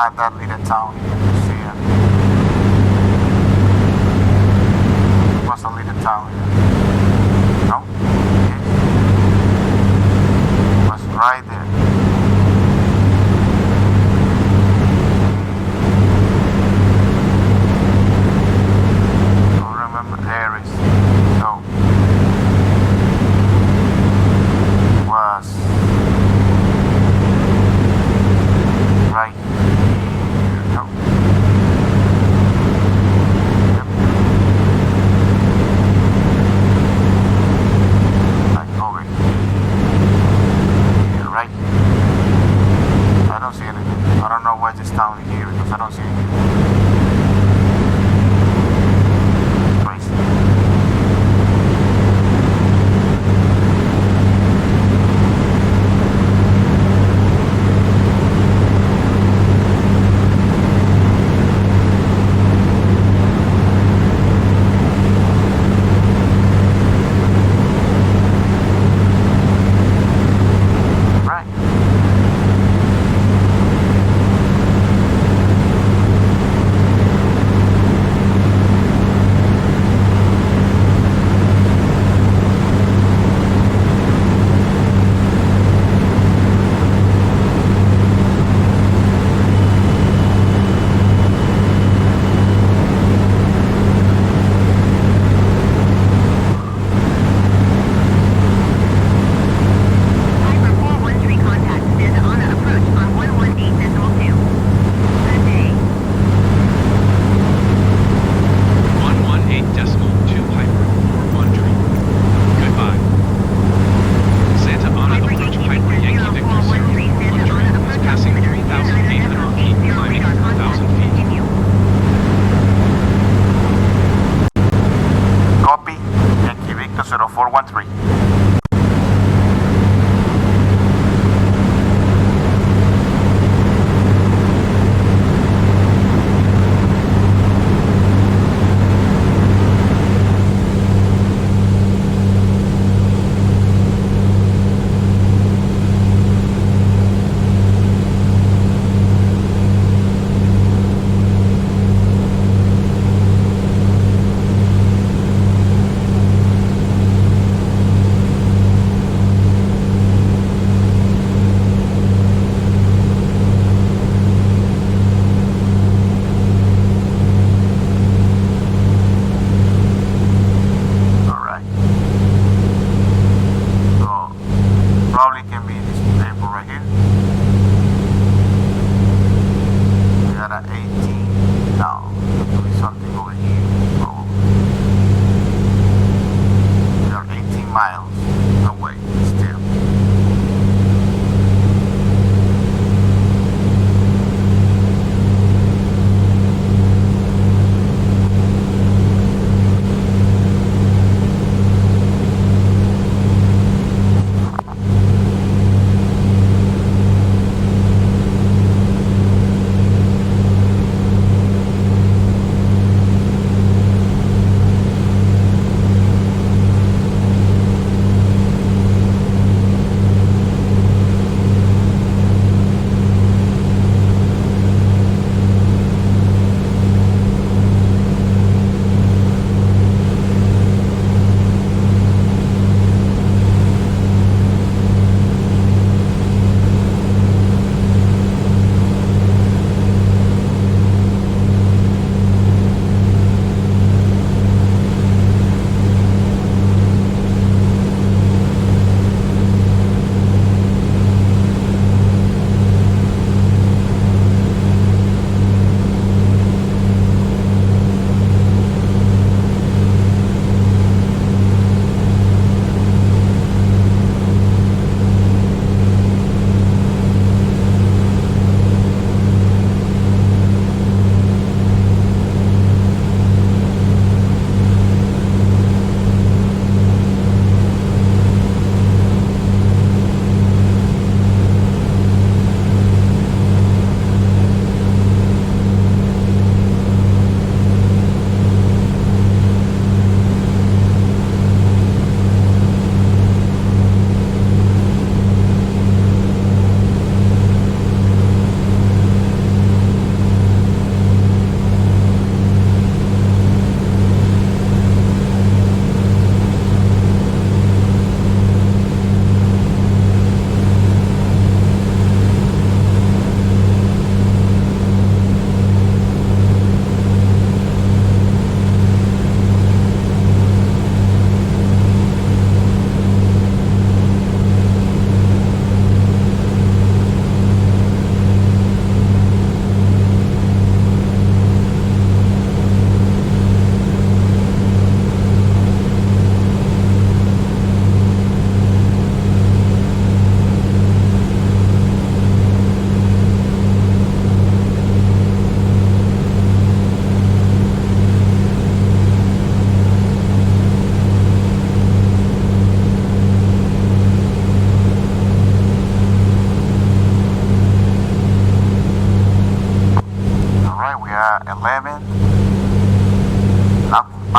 not that little town here. You see it? It was a little town here. No? Yes. It was right there. Don't remember Harris. No. It was right here. No. Yep. Like over here, right here. I don't see anything. I don't know why this town here because I don't see anything. Crazy. Right.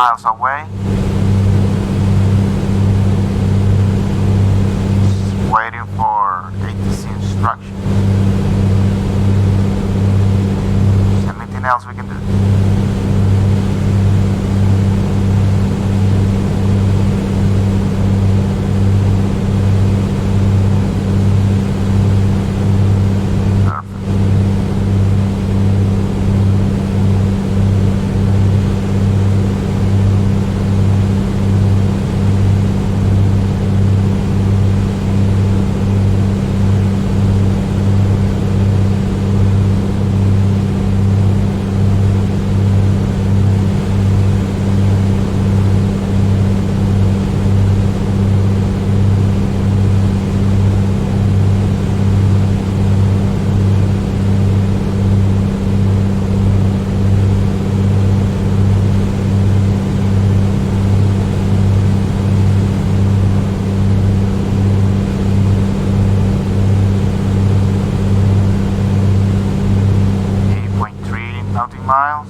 miles away. Just waiting for ATC instruction. Is there anything else we can do? Miles.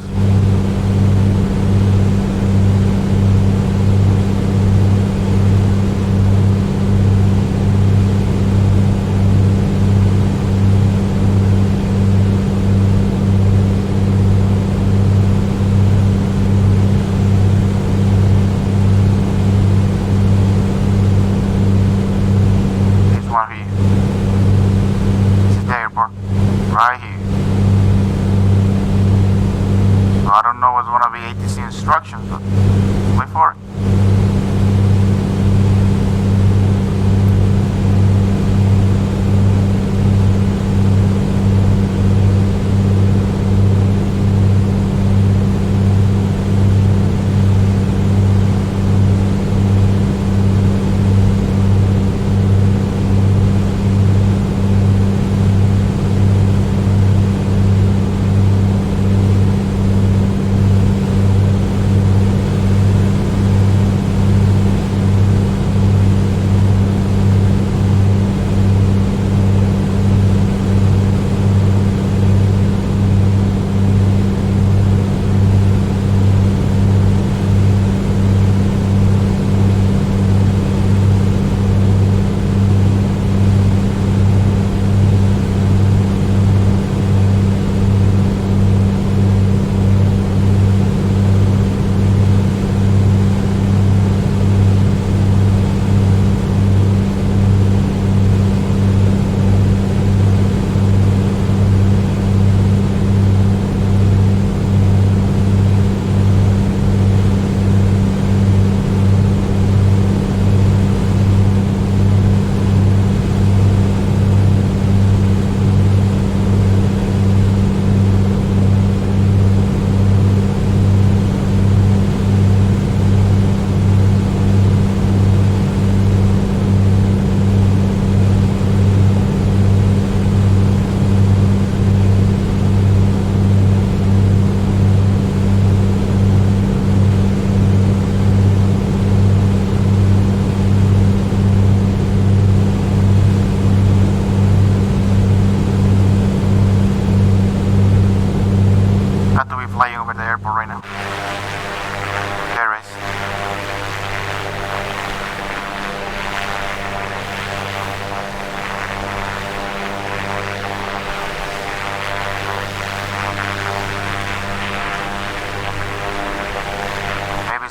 This one here. This is the airport. Right here. I don't know what's gonna be ATC instructions, but wait for it.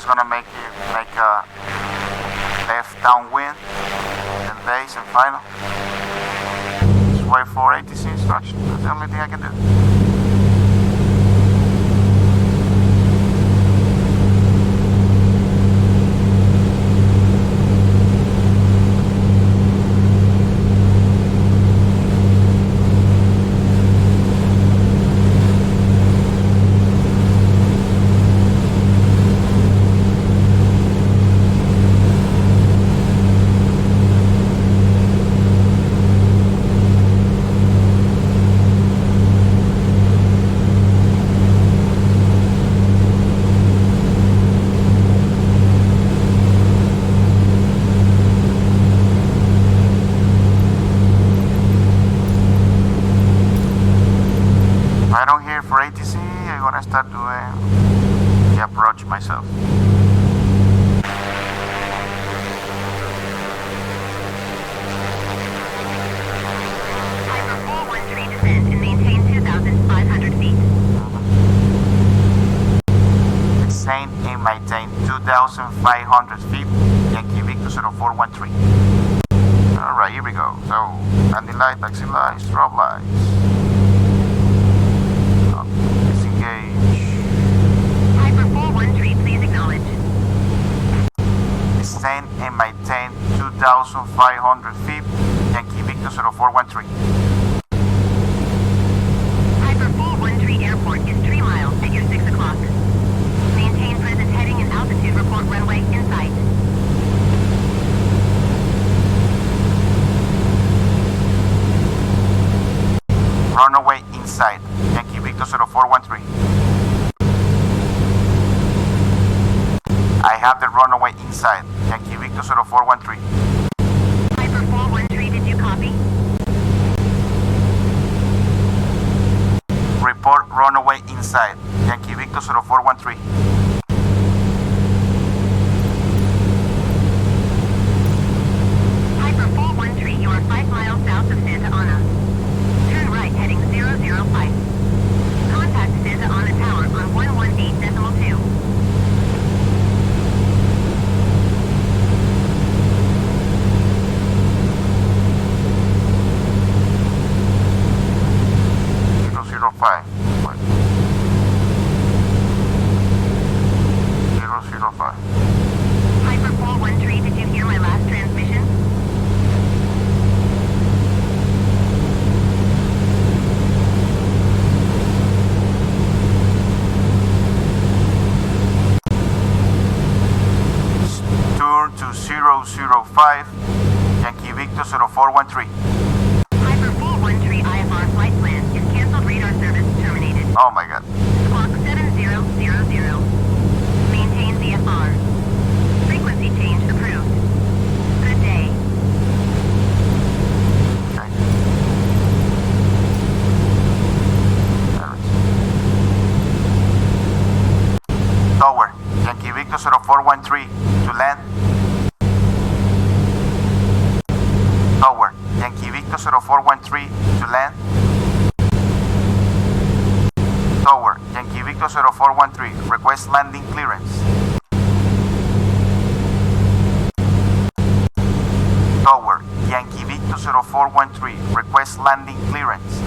Gonna make a left downwind and base and final. Just wait for ATC instruction. That's the only thing I can do. I don't hear for ATC, I'm gonna start doing the approach myself. 2,500 feet, Yankee Victor 0413. Alright, here we go. So, landing light, taxi lights, strobe lights. Disengage. Piper 413, please acknowledge. Descend and maintain 2,500 feet, Yankee Victor 0413. Piper 413 Airport is 3 miles at your 6 o'clock. Maintain present heading and altitude, report runway in sight. Runaway inside, Yankee Victor 0413. I have the runaway inside, Yankee Victor 0413. Piper 413, did you copy? Report runaway inside, Yankee Victor 0413. Piper 413, you are 5 miles south of Santa Ana. Turn right heading 005. Contact Santa Ana Tower on 118.2. Piper 413, did you hear my last transmission? Turn to 005, Yankee Victor 0413. Piper 413 IFR flight plan is canceled, radar service terminated. Oh my god. Squawk 7000. Maintain VFR. Frequency change approved. Good day. Okay. Tower, Yankee Victor 0413 to land. Tower, Yankee Victor 0413 to land. Tower, Yankee Victor 0413, request landing clearance. Tower, Yankee Victor 0413, request landing clearance.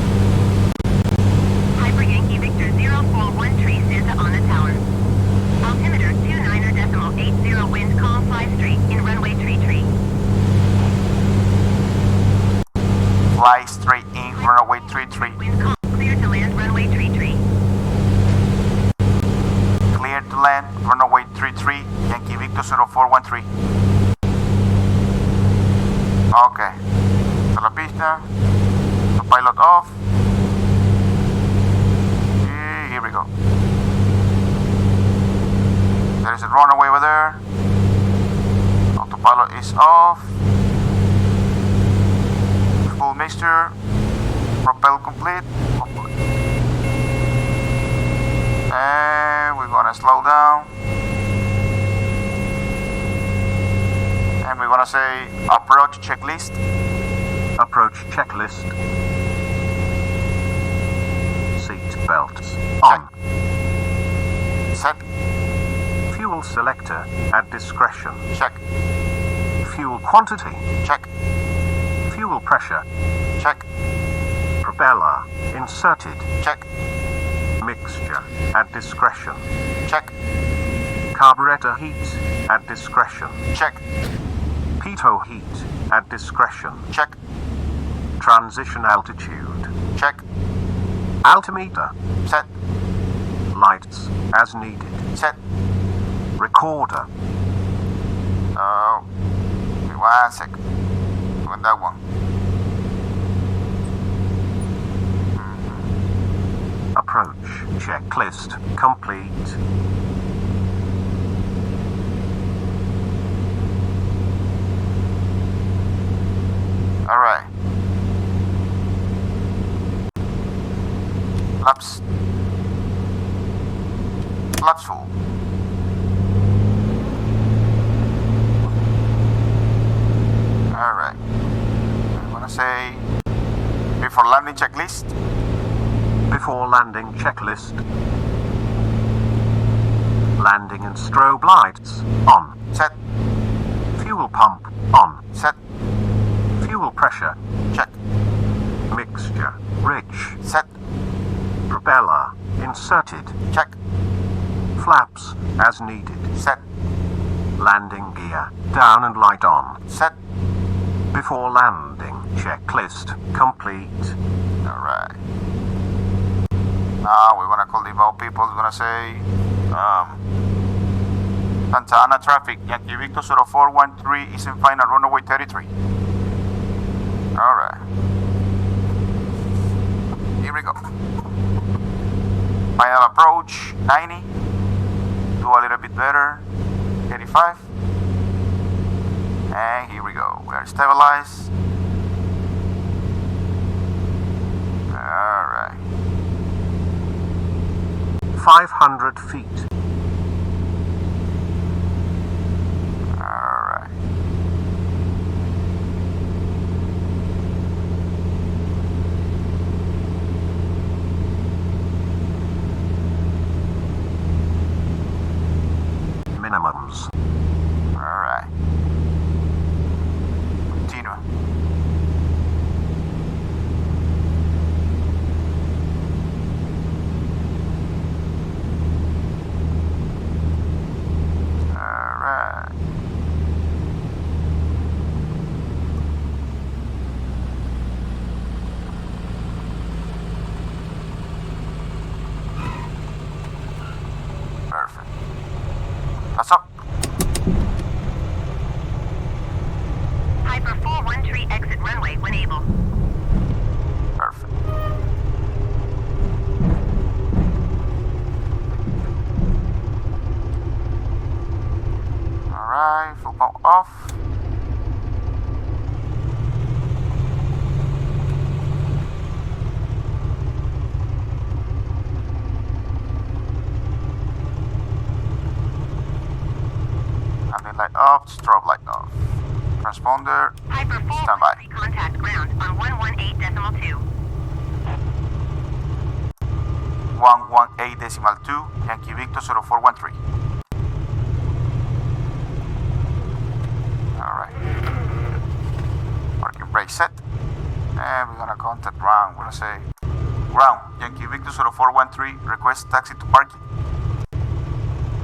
Piper Yankee Victor 0413 Santa Ana Tower. Altimeter 29.80 wind calm 5 straight in runway 33. Fly straight in, runway 33. Wind calm clear to land runway 33. Clear to land, runway 33, Yankee Victor 0413. Okay. Está la pista. Pilot off. Here we go. There is a runaway over there. Autopilot is off. Full mixture. Propel complete. And we're gonna slow down. And we're gonna say approach checklist. Approach checklist. Seat belts on. Set. Fuel selector at discretion. Check. Fuel quantity. Check. Fuel pressure. Check. Propeller inserted. Check. Mixture at discretion. Check. Carburetor heat at discretion. Check. Pitot heat at discretion. Check. Transition altitude. Check. Altimeter. Set. Lights as needed. Set. Recorder. Oh. Wait 1 sec. Doing that one. Approach checklist complete. Alright. Laps full. Alright. I'm gonna say before landing checklist. Before landing checklist. Landing and strobe lights on. Set. Fuel pump on. Set. Fuel pressure. Check. Mixture rich. Set. Propeller inserted. Check. Flaps as needed. Set. Landing gear down and light on. Set. Before landing, checklist complete. Alright. Now we're gonna call the ivao people. We're gonna say Santa Ana traffic, Yankee Victor 0413 is in final runway 33. Alright. Here we go. Final approach 90. Do a little bit better. 85. And here we go. We are stabilized. Alright. 500 feet. Alright. Minimums. Alright. Continue. Alright. Perfect. That's up. Piper 413 exit runway when able. Perfect. Alright, full pump off. Landing light up, strobe light off. Transponder, Piper standby. 413 contact ground on 118.2. 118.2, Yankee Victor 0413. Alright. Parking brake set. And we're gonna contact ground. We're gonna say ground, Yankee Victor 0413, request taxi to parking.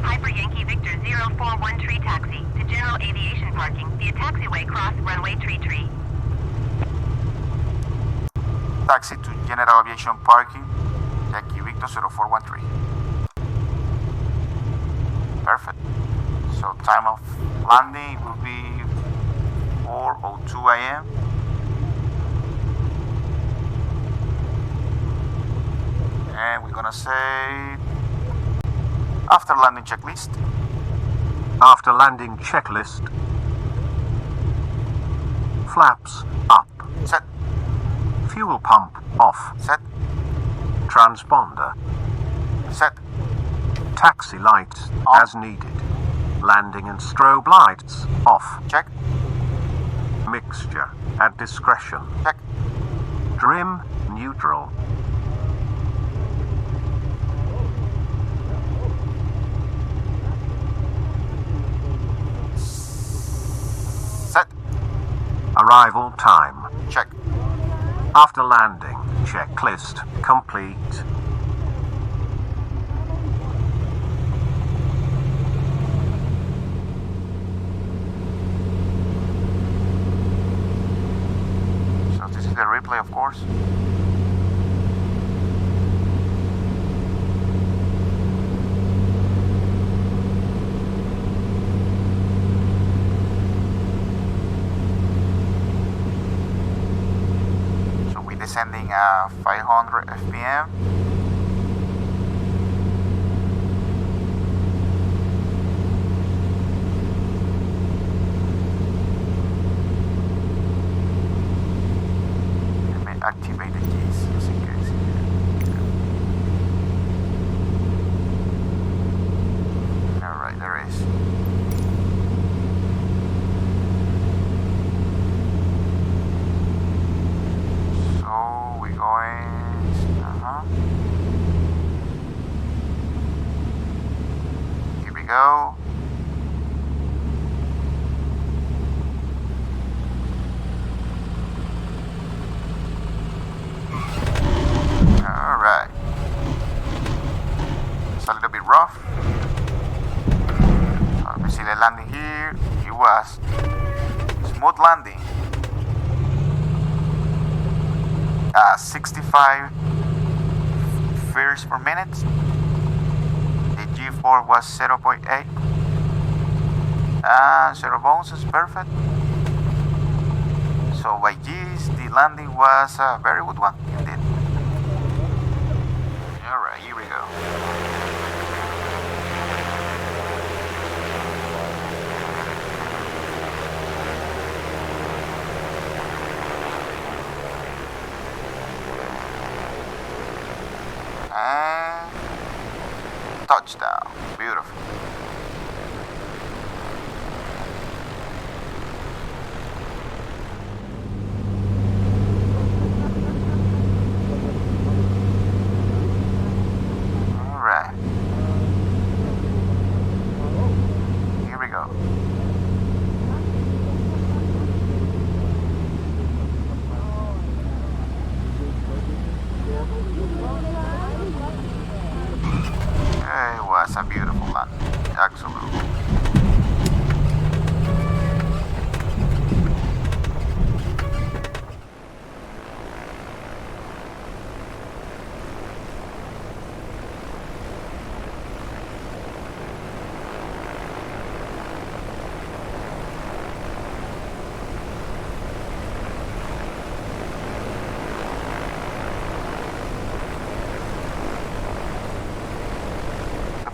Piper Yankee Victor 0413 taxi to general aviation parking via taxiway cross runway 33. Taxi to general aviation parking, Yankee Victor 0413. Perfect. So time of landing will be 4:02 a.m. And we're gonna say after landing checklist. After landing checklist. Flaps up. Set. Fuel pump off. Set. Transponder. Set. Taxi lights On. as needed. Landing and strobe lights off. Check. Mixture at discretion. Check. Trim neutral. Set. Arrival time. Check. After landing, checklist complete. So this is the replay, of course. So we're descending at 500 FPM. Let me activate the keys just in case. Alright, there is. So we're going. go. Alright. It's a little bit rough. Let me see the landing here. It was smooth landing. 65 fares per minute. The G4 was 0.8. And 0 bones is perfect. So by G's, the landing was a very good one indeed. Alright, here we go. And touchdown. Beautiful. Alright. Here we go. It was a beautiful land, absolutely.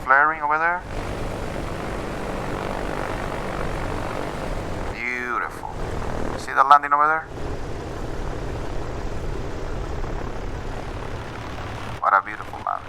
Flaring over there. Beautiful. See the landing over there? What a beautiful land.